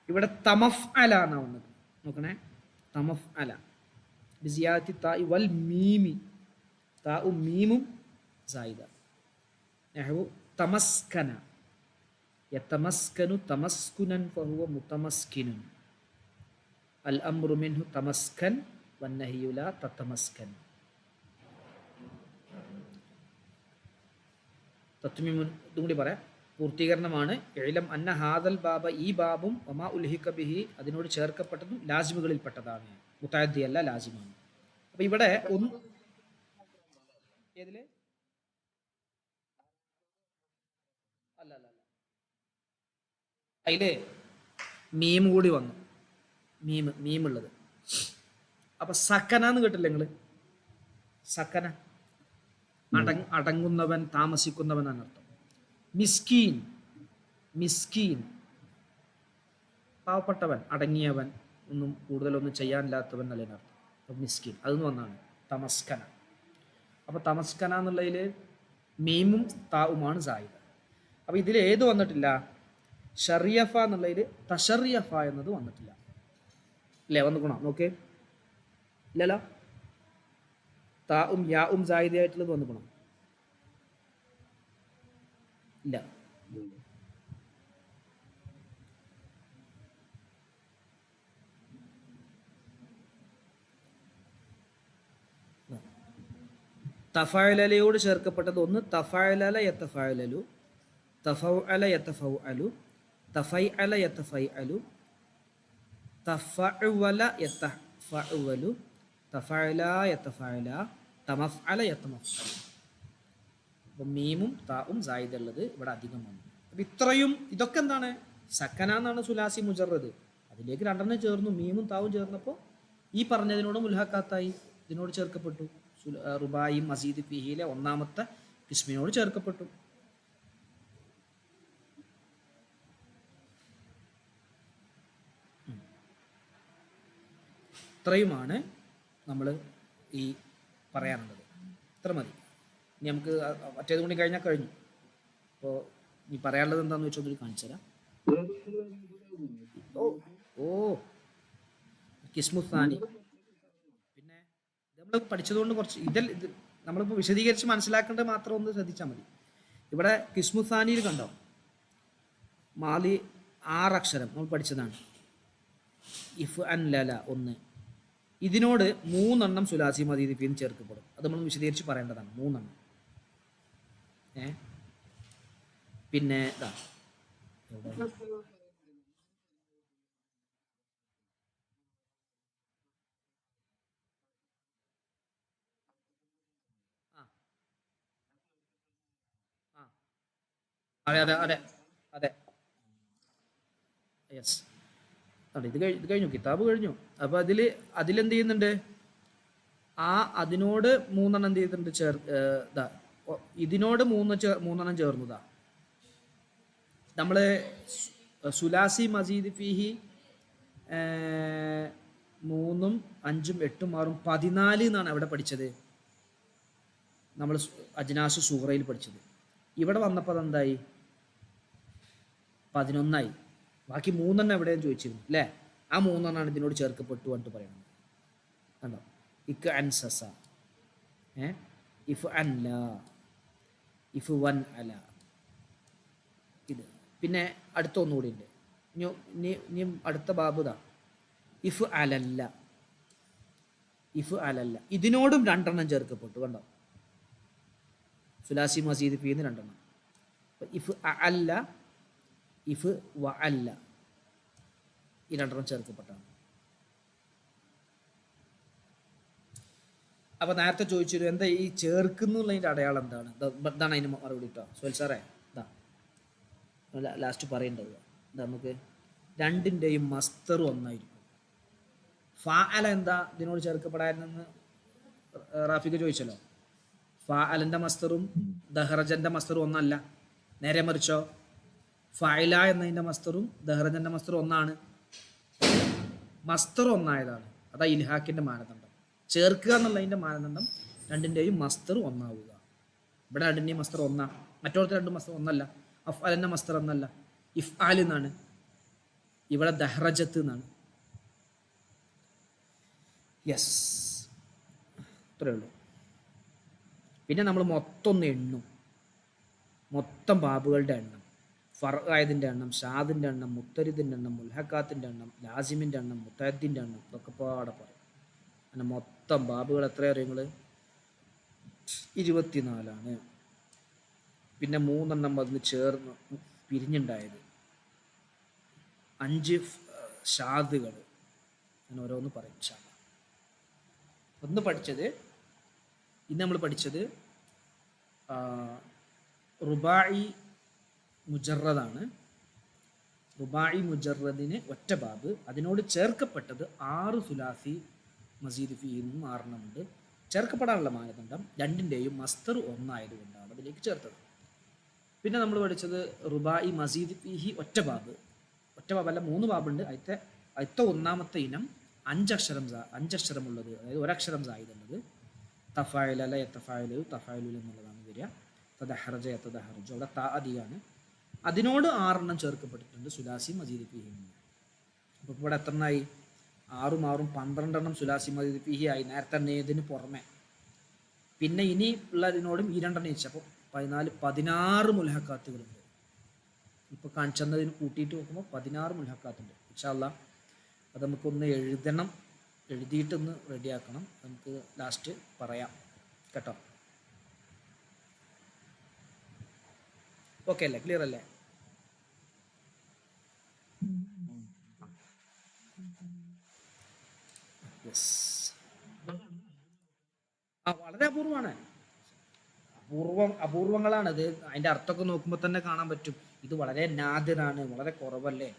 ഇവിടെ തമഫ് അല എന്നാണ് വന്നത്. നോക്കണേ, തമഫ് അല, ബിസിയാദത്തി താഇ വൽ മീമി, താഉം മീമും സായിദ. നഹ്വു തമസ്കന യതമസ്കനു തമസ്കുനൻ ഫഹുവ മുതമസ്കിനുൻ, അൽഅംറു മിൻഹു തമസ്കൻ വന്നഹ്യു ലാ തതമസ്കൻ. തത്മീമുൻ, ഇതും കൂടി പറയാം, പൂർത്തീകരണമാണ്. ഇഅ്ലം അന്ന ഹാദൽ ബാബ, ഈ ബാബും വമാ ഉൽഹിക ബിഹി, അതിനോട് ചേർക്കപ്പെട്ടതും ലാസിമുകളിൽപ്പെട്ടതാണ്, മുതഅദ്ദി അല്ല, ലാസിമാണ്. അപ്പൊ ഇവിടെ ഏതില് അല്ല അല്ല അല്ല, അതില് മീം കൂടി വന്നു, മീമുള്ളത്. അപ്പൊ സക്കന എന്ന് കേട്ടില്ല നിങ്ങള്? സക്കന, അടങ്ങുന്നവൻ, താമസിക്കുന്നവൻ എന്നർത്ഥം. മിസ്കീൻ, മിസ്കീൻ പാവപ്പെട്ടവൻ, അടങ്ങിയവൻ, ഒന്നും കൂടുതലൊന്നും ചെയ്യാനില്ലാത്തവൻ എന്നതിനർത്ഥം. അപ്പം മിസ്കീൻ അതെന്ന് വന്നാണ് തമസ്കന. അപ്പോൾ തമസ്കന എന്നുള്ളതിൽ മീമും താവുമാണ് സായിദ. അപ്പോൾ ഇതിൽ ഏത് വന്നിട്ടില്ല? ഷറിയഫ എന്നുള്ളതിൽ തഷറിയഫ എന്നത് വന്നിട്ടില്ല അല്ലേ? വന്നിക്കണോ? നോക്കേ, ഇല്ലല്ലോ. താവും യാവും സായിദയായിട്ടുള്ളത് വന്നിക്കണോ? ഇല്ല. തഫഅലയോട് ചേർക്കപ്പെട്ടത് ഒന്ന് തഫഅല യതഫഅലു, തഫഅല യതഫഅലു, തഫഅല യതഫഅലു, തഫഅവല യതഫഅവലു, തഫഅല യതഫഅല, തമഫഅല യതമഫഅലു. അപ്പം മീമും താവും സായിദ ഉള്ളത് ഇവിടെ അധികം വന്നു. അപ്പം ഇത്രയും ഇതൊക്കെ എന്താണ്? സക്കന എന്നാണ് സുലാസി മുജറദ്. അതിലേക്ക് രണ്ടെണ്ണം ചേർന്നു, മീമും താവും ചേർന്നപ്പോൾ ഈ പറഞ്ഞതിനോട് മുൽഹക്കാത്തായി, ഇതിനോട് ചേർക്കപ്പെട്ടു. റുബായും മസീദ് ഫിഹിയിലെ ഒന്നാമത്തെ കിസ്മിനോട് ചേർക്കപ്പെട്ടു. ഇത്രയുമാണ് നമ്മൾ ഈ പറയാനുള്ളത്. ഇത്ര മതി. ഇനി നമുക്ക് മറ്റേത് കൂടി കഴിഞ്ഞാൽ കഴിഞ്ഞു. അപ്പോൾ നീ പറയാനുള്ളത് എന്താണെന്ന് വെച്ചാൽ അതിൽ കാണിച്ചു തരാം. ഓ ഓ കിസ്മുസാനി. പിന്നെ നമ്മൾ പഠിച്ചതുകൊണ്ട് കുറച്ച് ഇത് നമ്മളിപ്പോൾ വിശദീകരിച്ച് മനസ്സിലാക്കേണ്ടത് മാത്രം ഒന്ന് ശ്രദ്ധിച്ചാൽ മതി. ഇവിടെ കിസ്മുസാനിയിൽ കണ്ടോ, മാലി 6 അക്ഷരം നമ്മൾ പഠിച്ചതാണ്. ഇഫ് അൻ ലല 1, ഇതിനോട് 3 എണ്ണം സുലാസി മദീദ് ഫീന്ന് ചേർക്കപ്പെടും. അത് നമ്മൾ വിശദീകരിച്ച് പറയേണ്ടതാണ്. 3 എണ്ണം. പിന്നെ ഇതാ അതെ അതെ അതെ അതെ യെസ്. അതെ, ഇത് കഴിഞ്ഞു, കിതാബ് കഴിഞ്ഞു. അപ്പോൾ അതിലെന്ത് ചെയ്യുന്നുണ്ട്, അതിനോട് 3 എണ്ണം എന്ത് ചെയ്തിട്ടുണ്ട്, ഇതിനോട് 3 എണ്ണം ചേർന്നതാ. നമ്മൾ സുലാസി മസീദ് ഫീഹി 3ഉം 5ഉം 8ഉം 6ഉം 14 എന്നാണ് അവിടെ പഠിച്ചത്. നമ്മൾ അജ്നാസ് സുഹറയിൽ പഠിച്ചത്. ഇവിടെ വന്നപ്പോൾ അതെന്തായി, 11ആയി. ബാക്കി 3 എണ്ണം എവിടെയും ചോദിച്ചിരുന്നു അല്ലേ? ആ 3 എണ്ണമാണ് ഇതിനോട് ചേർക്കപ്പെട്ടു എന്നിട്ട് പറയുന്നത്. കണ്ടോ, ഇക്ക് അൻസസ, ഇഫ് അൻ ല, ഇഫ് വൻ അല. ഇത് പിന്നെ അടുത്ത ഒന്നുകൂടി ഉണ്ട്. ഇനി അടുത്ത ബാബുദാ ഇഫ് അലല്ല. ഇഫ് അലല്ല ഇതിനോടും 2 എണ്ണം ചേർക്കപ്പെട്ടു. കണ്ടോ, സുലാസി മസീദ് ഫീന്ന് 2 എണ്ണം. ഇഫ് അല്ല, ഇഫ് വ അല്ല, ഈ 2 എണ്ണം ചേർക്കപ്പെട്ടാണ്. അപ്പോൾ നേരത്തെ ചോദിച്ചിരുന്നു എന്താ ഈ ചേർക്കുന്നുള്ളതിൻ്റെ അടയാളം എന്താണ്? ഇതാണ് അതിന് മറുപടി കേട്ടോ സുഹേൽ സാറേ. ഇതാ ലാസ്റ്റ് പറയേണ്ടത് നമുക്ക് 2ൻ്റെയും മസ്തർ ഒന്നായിരിക്കും. ഫാഅല എന്താ ഇതിനോട് ചേർക്കപ്പെടാനെന്ന് റാഫിക്ക് ചോദിച്ചല്ലോ. ഫാഅലൻ്റെ മസ്തറും ദഹ്റജൻ്റെ മസ്തറും ഒന്നല്ല. നേരെ മറിച്ചോ, ഫായില എന്നതിൻ്റെ മസ്തറും ദഹ്റജൻ്റെ മസ്തറും ഒന്നാണ്. മസ്തർ ഒന്നായതാണ്. അതാ ഇൽഹാക്കിൻ്റെ മാനദണ്ഡം. ചേർക്കുക എന്നുള്ളതിൻ്റെ മാനദണ്ഡം 2ൻ്റെയും മസ്തർ ഒന്നാവുക. ഇവിടെ 2ൻ്റെയും മസ്തർ ഒന്നാ, മറ്റോടത്ത് 2 മസ്തർ ഒന്നല്ല. അഫ്അലിൻ്റെ മസ്തർ ഒന്നല്ല, ഇഫ്ആൽ എന്നാണ്. ഇവിടെ ദഹ്റജത്ത് എന്നാണ്. യെസ്, അത്രയേ ഉള്ളൂ. പിന്നെ നമ്മൾ മൊത്തം ഒന്ന് എണ്ണും, മൊത്തം ബാബുകളുടെ എണ്ണം, ഫർആയതിൻ്റെ എണ്ണം, ഷാദിൻ്റെ എണ്ണം, മുത്തരിദിൻ്റെ എണ്ണം, മുൽഹക്കാത്തിൻ്റെ എണ്ണം, ലാസിമിൻ്റെ എണ്ണം, മുത്തഹദ്ദിൻ്റെ എണ്ണം, ഇതൊക്കെ പാടെ പറയും. അങ്ങനെ മൊത്തം ബാബുകൾ എത്രയാണ് നിങ്ങൾ? 24ആണ്. പിന്നെ 3 എണ്ണം അതിന് ചേർന്ന് പിരിഞ്ഞുണ്ടായത്, 5 ഷാദുകൾ. ഞാൻ ഓരോന്ന് പറയും. ഒന്ന് പഠിച്ചത്, ഇന്ന് നമ്മൾ പഠിച്ചത് റുബായി മുജറദാണ്. റുബായി മുജറദിന് ഒറ്റ ബാബ്, അതിനോട് ചേർക്കപ്പെട്ടത് 6 സുലാസി മസീദ് ഫീഹിൽ നിന്നും 6 എണ്ണമുണ്ട്. ചേർക്കപ്പെടാനുള്ള മാനദണ്ഡം 2ൻ്റെയും മസ്തർ ഒന്നായതുകൊണ്ടാണ് അതിലേക്ക് ചേർത്തത്. പിന്നെ നമ്മൾ പഠിച്ചത് റുബായി മസീദ് ഫീഹി ഒറ്റ ബാബല്ല 3 ബാബുണ്ട്. അതിലത്തെ ഒന്നാമത്തെ ഇനം 5 അക്ഷരമുള്ളത്, അതായത് 1 അക്ഷരം സായിദുള്ളത്. തഫായിലല്ല യത്തഫായിലു, തഫായിലു എന്നുള്ളതാണ് വരിക. തദഹറജ യത്തദഹറജു, അവിടെ ത അധികമാണ്. അതിനോട് 6 എണ്ണം ചേർക്കപ്പെട്ടിട്ടുണ്ട് സുലാസി മസീദ് ഫീഹിൽ നിന്ന്. അപ്പോൾ ഇവിടെ എത്ര എണ്ണമായി? 6ഉം 6ഉം 12 എണ്ണം സുലാസി മസീദ് ഫീഹി ആയി. നേരത്തെ ഇതിന് പുറമെ പിന്നെ ഇനി ഉള്ളതിനോടും ഈ 2 എണ്ണം വെച്ചപ്പോൾ 16 മുൽഹക്കാത്തുകളുണ്ട്. ഇപ്പോൾ കാണിച്ചതിന് കൂട്ടിയിട്ട് നോക്കുമ്പോൾ 16 മുൽഹക്കാത്തുണ്ട്. ഇൻഷാ അല്ലാഹ് അത് നമുക്കൊന്ന് എഴുതണം, എഴുതിയിട്ടൊന്ന് റെഡിയാക്കണം. നമുക്ക് ലാസ്റ്റ് പറയാം കേട്ടോ. ഓക്കെ അല്ലേ? ക്ലിയർ അല്ലേ? വളരെ അപൂർവമാണ്. അപൂർവങ്ങളാണ് ഇത്. അതിൻ്റെ അർത്ഥമൊക്കെ നോക്കുമ്പോൾ തന്നെ കാണാൻ പറ്റും. ഇത് വളരെ നാദിറാണ്, വളരെ കുറവല്ലേ?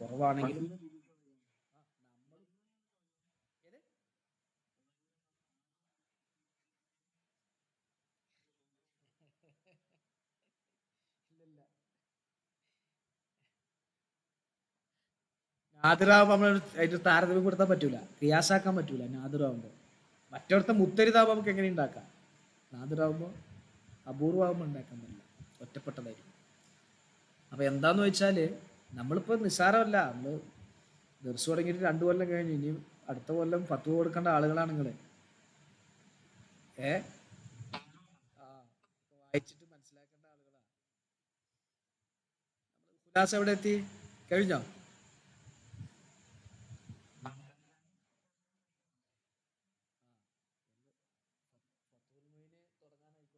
കുറവാണെങ്കിലും നാദിറാവുമ്പോൾ നമ്മൾ അതിൻ്റെ താരതമ്യം കൊടുത്താൽ പറ്റൂല, ക്രിയാസാക്കാൻ പറ്റൂല. നാദിറാവുമ്പോൾ മറ്റൊരുത്ത മുത്തരിതാവുമ്പോൾ നമുക്ക് എങ്ങനെ ഉണ്ടാക്കാം? നാദിറാവുമ്പോൾ അപൂർവമാകുമ്പോൾ ഉണ്ടാക്കാൻ പറ്റില്ല, ഒറ്റപ്പെട്ടതായിരിക്കും. അപ്പോൾ എന്താന്ന് വെച്ചാൽ നമ്മളിപ്പോൾ നിസ്സാരമല്ല, നമ്മൾ ദർസ് തുടങ്ങിയിട്ട് 2 കൊല്ലം കഴിഞ്ഞു, ഇനി അടുത്ത കൊല്ലം ഫത്വ കൊടുക്കേണ്ട ആളുകളാണ് നിങ്ങൾ. ഏ ആ വായിച്ചിട്ട് മനസ്സിലാക്കേണ്ട ആളുകളാണ്. ഖുലാസ എവിടെ എത്തി? കഴിഞ്ഞോ? ഫത്ഹുൽ മുഈന് തുടങ്ങാനായിക്കണോ?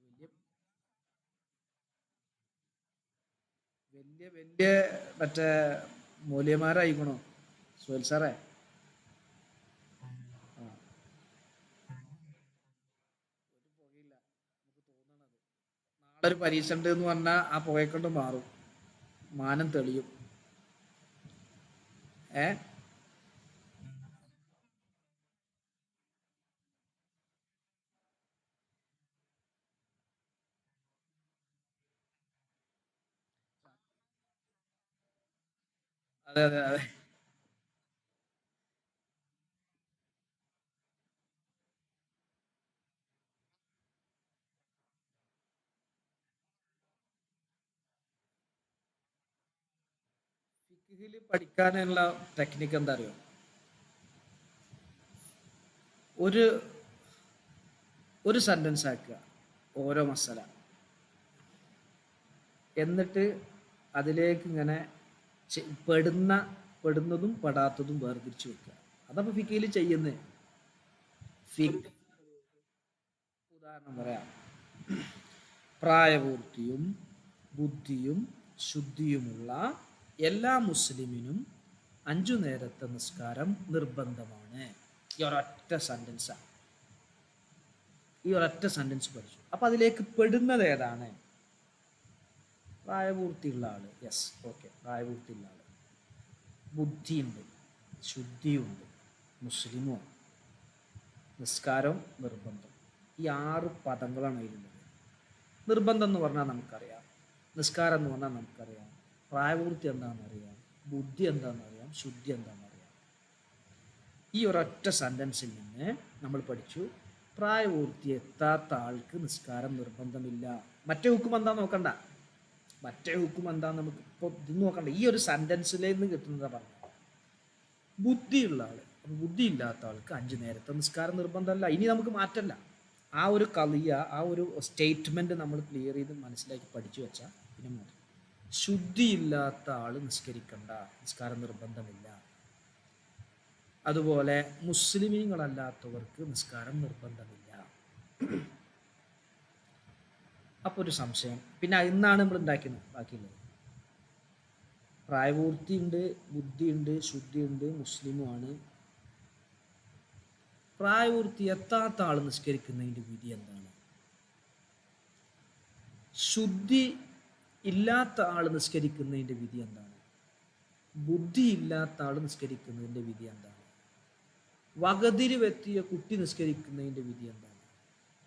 ഇൻഷാ അല്ലാഹ്. വലിയ വലിയ വലിയ മറ്റേ മൂല്യമാരായിക്കണോ സുഹേൽ സാറേ? ആ, ഒരു പുകയില്ല, നമുക്ക് തോന്നണത്. നാളെ ഒരു പരീക്ഷ ഉണ്ട് എന്ന് പറഞ്ഞാൽ ആ പുകയെക്കൊണ്ട് മാറും, മാനം തെളിയും. ഏ അതെ അതെ അതെ. ഫിഖ്ഹിൽ പഠിക്കാനുള്ള ടെക്നിക്ക് എന്താ അറിയോ? ഒരു ഒരു സെന്റൻസ് ആക്കുക, ഓരോ മസല, എന്നിട്ട് അതിലേക്ക് ഇങ്ങനെ പെടുന്നതും പെടാത്തതും വേർതിരിച്ച് വെക്കുക. അതപ്പോൾ ഫിഖ്ഹിൽ ചെയ്യുന്നത്. ഫിഖ് ഉദാഹരണം പറയാം. പ്രായപൂർത്തിയും ബുദ്ധിയും ശുദ്ധിയുമുള്ള എല്ലാ മുസ്ലിമിനും 5 നേരത്തെ നിസ്കാരം നിർബന്ധമാണ്. ഈ ഒരൊറ്റ സെന്റൻസാണ്. ഈ ഒരൊറ്റ സെന്റൻസ് പഠിച്ചു. അപ്പൊ അതിലേക്ക് പെടുന്നത് ഏതാണ്? പ്രായപൂർത്തിയുള്ള ആള്, യെസ്, ഓക്കെ, പ്രായപൂർത്തിയുള്ള ആള്, ബുദ്ധിയുണ്ട്, ശുദ്ധിയുണ്ട്, മുസ്ലിമുമാണ്, നിസ്കാരം നിർബന്ധം. ഈ 6 പദങ്ങളാണ് അതിലുള്ളത്. നിർബന്ധം എന്ന് പറഞ്ഞാൽ നമുക്കറിയാം, നിസ്കാരം എന്ന് പറഞ്ഞാൽ നമുക്കറിയാം, പ്രായപൂർത്തി എന്താണെന്നറിയാം, ബുദ്ധി എന്താണെന്നറിയാം, ശുദ്ധി എന്താണെന്നറിയാം. ഈ ഒരൊറ്റ സെന്റൻസിൽ നിന്ന് നമ്മൾ പഠിച്ചു പ്രായപൂർത്തി എത്താത്ത ആൾക്ക് നിസ്കാരം നിർബന്ധമില്ല. മറ്റേ ഹുക്കും എന്താ നോക്കണ്ട, മറ്റേ ഹുക്കും എന്താ നമുക്ക് ഇപ്പോൾ ഇത് നോക്കണ്ട. ഈ ഒരു സെന്റൻസിലേന്ന് കിട്ടുന്നതാ പറഞ്ഞു. ബുദ്ധിയുള്ള ആള്, ബുദ്ധി ഇല്ലാത്ത ആൾക്ക് 5 നേരത്തെ നിസ്കാരം നിർബന്ധമല്ല. ഇനി നമുക്ക് മാറ്റല്ല. ആ ഒരു കളിയ, ആ ഒരു സ്റ്റേറ്റ്മെന്റ് നമ്മൾ ക്ലിയർ ചെയ്ത് മനസ്സിലാക്കി പഠിച്ചു വെച്ചാൽ പിന്നെ മാറ്റും. ശുദ്ധിയില്ലാത്ത ആൾ നിസ്കരിക്കണ്ട, നിസ്കാരം നിർബന്ധമില്ല. അതുപോലെ മുസ്ലിമീങ്ങളല്ലാത്തവർക്ക് നിസ്കാരം നിർബന്ധമില്ല. അപ്പോൾ ഒരു സംശയം, പിന്നെ ഇന്നാണ് നമ്മൾ ഉണ്ടാക്കുന്നത് ബാക്കിയുള്ളത്. പ്രായപൂർത്തിയുണ്ട്, ബുദ്ധിയുണ്ട്, ശുദ്ധിയുണ്ട്, മുസ്ലിമുമാണ്. പ്രായപൂർത്തി എത്താത്ത ആൾ നിസ്കരിക്കുന്നതിൻ്റെ വിധി എന്താണ്? ശുദ്ധി ഇല്ലാത്ത ആൾ നിസ്കരിക്കുന്നതിൻ്റെ വിധി എന്താണ്? ബുദ്ധി ഇല്ലാത്ത ആൾ നിസ്കരിക്കുന്നതിൻ്റെ വിധി എന്താണ്? വകതിരിവെത്തിയ കുട്ടി നിസ്കരിക്കുന്നതിൻ്റെ വിധി എന്താണ്?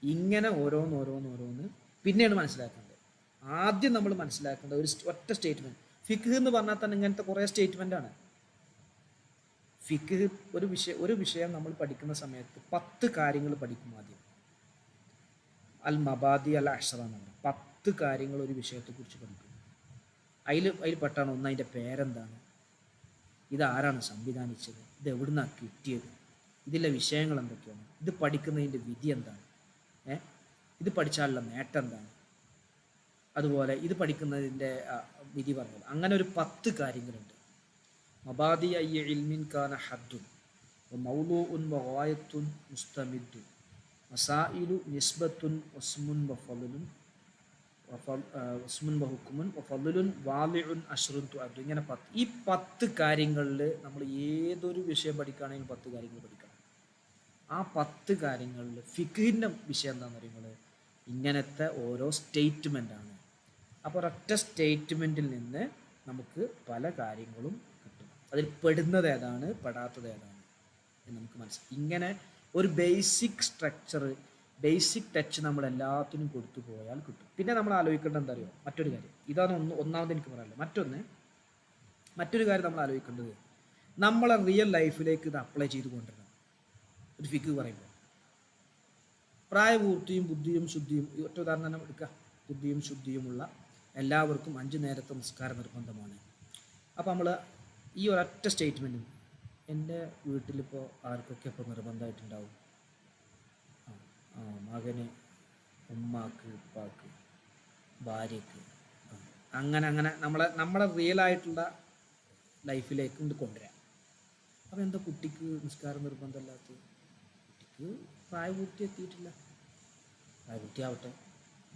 ഇങ്ങനെ ഓരോന്ന് പിന്നെയാണ് മനസ്സിലാക്കേണ്ടത്. ആദ്യം നമ്മൾ മനസ്സിലാക്കേണ്ട ഒരു ഒറ്റ സ്റ്റേറ്റ്മെന്റ്. ഫിഖ് എന്ന് പറഞ്ഞാൽ തന്നെ ഇങ്ങനത്തെ കുറേ സ്റ്റേറ്റ്മെന്റ് ആണ്. ഫിഖ് ഒരു വിഷയം നമ്മൾ പഠിക്കുന്ന സമയത്ത് 10 കാര്യങ്ങൾ പഠിക്കും ആദ്യം. അൽ മബാദി അൽ അഷറ എന്ന് പറയും. 10 കാര്യങ്ങൾ ഒരു വിഷയത്തെക്കുറിച്ച് പഠിക്കും. അതിൽ പെട്ടാണ് ഒന്ന്, അതിൻ്റെ പേരെന്താണ്, ഇത് ആരാണ് സംവിധാനിച്ചത്, ഇത് എവിടുന്നാണ് കിട്ടിയത്, ഇതിലെ വിഷയങ്ങൾ എന്തൊക്കെയാണ്, ഇത് പഠിക്കുന്നതിൻ്റെ വിധി എന്താണ്, ഇത് പഠിച്ചാലുള്ള നേട്ടം എന്താണ്, അതുപോലെ ഇത് പഠിക്കുന്നതിൻ്റെ വിധി പറഞ്ഞത്. അങ്ങനെ ഒരു 10 കാര്യങ്ങളുണ്ട്. മബാദി അയ്യ ഇൽമിൻ കാന ഹദ്ദുൻ വമൗലൂഉൻ വഗായത്തുൻ മുസ്തമിദ്ദുൻ മസായിലു നിസ്ബത്തുൻ വസ്മുൻ വഫളുൻ വസ്മുൻ വഹുക്കുമുൻ വഫളുൻ വാലിഉൻ അശ്റുൻ തുഅദ്ദു. ഇങ്ങനെ 10. ഈ 10 കാര്യങ്ങളിൽ നമ്മൾ ഏതൊരു വിഷയം പഠിക്കുകയാണെങ്കിൽ 10 കാര്യങ്ങൾ പഠിക്കണം. ആ 10 കാര്യങ്ങളിൽ ഫിഖിൻ്റെ വിഷയം എന്താണെന്ന് പറയുന്നത് ഇങ്ങനത്തെ ഓരോ സ്റ്റേറ്റ്മെൻ്റാണ്. അപ്പോൾ ഒരൊറ്റ സ്റ്റേറ്റ്മെൻറ്റിൽ നിന്ന് നമുക്ക് പല കാര്യങ്ങളും കിട്ടും. അതിൽ പെടുന്നത് ഏതാണ്, പെടാത്തത് ഏതാണ് എന്ന് നമുക്ക് മനസ്സിലാക്കും. ഇങ്ങനെ ഒരു ബേസിക് സ്ട്രക്ചർ, ബേസിക് ടച്ച് നമ്മൾ എല്ലാത്തിനും കൊടുത്തു പോയാൽ കിട്ടും. പിന്നെ നമ്മൾ ആലോചിക്കേണ്ടത് എന്താ അറിയോ? മറ്റൊരു കാര്യം, ഇതാണ് ഒന്നാമത് എനിക്ക് പറയാനുള്ളത്. മറ്റൊരു കാര്യം നമ്മൾ ആലോചിക്കേണ്ടത് നമ്മളെ റിയൽ ലൈഫിലേക്ക് ഇത് അപ്ലൈ ചെയ്ത് കൊണ്ടുവരണം. ഒരു ഫിഖ് പറയുമ്പോൾ. പ്രായപൂർത്തിയും ബുദ്ധിയും ശുദ്ധിയും, ഈ ഒറ്റ ഉദാഹരണം തന്നെ എടുക്കുക, ബുദ്ധിയും ശുദ്ധിയുമുള്ള എല്ലാവർക്കും 5 നേരത്തെ നിസ്കാരം നിർബന്ധമാണ്. അപ്പോൾ നമ്മൾ ഈ ഒരൊറ്റ സ്റ്റേറ്റ്മെൻറ്റും എൻ്റെ വീട്ടിലിപ്പോൾ ആർക്കൊക്കെ ഇപ്പോൾ നിർബന്ധമായിട്ടുണ്ടാവും? മകന്, ഉമ്മാക്ക്, ഉപ്പാക്ക്, ഭാര്യക്ക്, അങ്ങനെ അങ്ങനെ നമ്മളെ റിയൽ ആയിട്ടുള്ള ലൈഫിലേക്ക് കൊണ്ട് കൊണ്ടുവരാം. അപ്പോൾ എന്താ കുട്ടിക്ക് നിസ്കാരം നിർബന്ധമില്ലാത്തത്? കുട്ടിക്ക് പ്രായപൂർത്തി എത്തിയിട്ടില്ല, പ്രായപൂർത്തിയാവട്ടെ.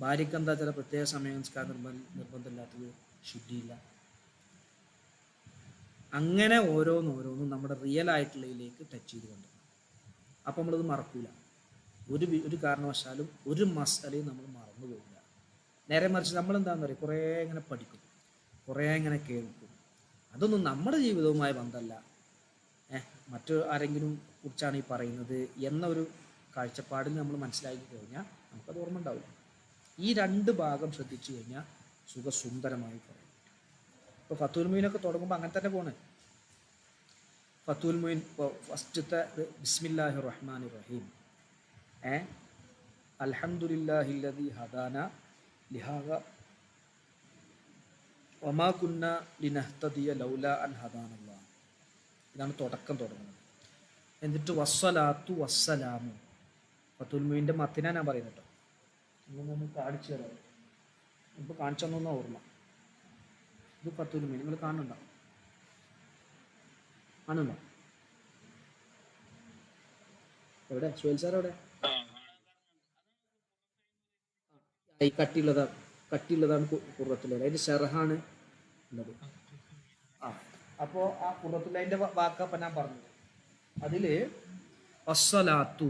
ഭാര്യയ്ക്ക് എന്താ ചില പ്രത്യേക സമയം നിസ്കാരം നിർബന്ധമില്ലാത്തത്? ശുദ്ധിയില്ല. അങ്ങനെ ഓരോന്നോരോന്നും നമ്മുടെ റിയൽ ആയിട്ടുള്ളതിലേക്ക് ടച്ച് ചെയ്ത് കൊണ്ടുവരണം. അപ്പോൾ നമ്മളത് മറക്കൂല. ഒരു കാരണവശാലും ഒരു മസലയും നമ്മൾ മറന്നു പോകില്ല. നേരെ മറിച്ച് നമ്മളെന്താണെന്ന് പറയും, കുറേ ഇങ്ങനെ പഠിക്കും, കുറേ ഇങ്ങനെ കേൾക്കും. അതൊന്നും നമ്മുടെ ജീവിതവുമായി ബന്ധമല്ല, മറ്റു ആരെങ്കിലും കുറിച്ചാണ് ഈ പറയുന്നത് എന്നൊരു കാഴ്ചപ്പാടിൽ നമ്മൾ മനസ്സിലാക്കി കഴിഞ്ഞാൽ നമുക്കത് ഓർമ്മ ഉണ്ടാവില്ല. ഈ 2 ഭാഗം ശ്രദ്ധിച്ചു കഴിഞ്ഞാൽ സുഖസുന്ദരമായി പറയും. ഇപ്പോൾ ഫത്തുൽ മുഈനൊക്കെ തുടങ്ങുമ്പോൾ അങ്ങനെ തന്നെ പോണ്. ഫത്തുൽ മുഈൻ ഇപ്പോൾ ഫസ്റ്റത്തെ ബിസ്മില്ലാഹിർ റഹ്മാനിർ റഹീം, അൽഹംദുലില്ലാഹില്ലദീ ഹദാന ലിഹാദാ വമാ കുന്നാ ലിനഹ്തദിയ ലൗലാ അൻ ഹദാനല്ലാഹ്. ഇതാണ് തുടങ്ങുന്നത്. എന്നിട്ട് വസ്സലാത്തു വസ്സലാമു. ഫത്തുൽ മുഈൻ്റെ മത്തിനാണ് ഞാൻ പറയുന്നത് കേട്ടോ. ഒന്ന് കാണിച്ചു തരാം, ഇപ്പോൾ കാണിച്ചു തന്നൊന്നാ ഓർമ്മ. ഇത് ഫത്തുൽ മുഈൻ നിങ്ങൾ കാണുന്നുണ്ടോ? എവിടെ സുഹേൽ സാർ? എവിടെ? ഈ കട്ടിയുള്ളതാണ് ഖുർറത്തുൽ. അതിൻ്റെ ഷർഹാണ് ഉള്ളത്. അപ്പോൾ ആ ഖുർറത്തുല്ലൈൻ്റെ വാക്കപ്പം ഞാൻ പറഞ്ഞത്. അതിൽ വസ്സലാത്തു,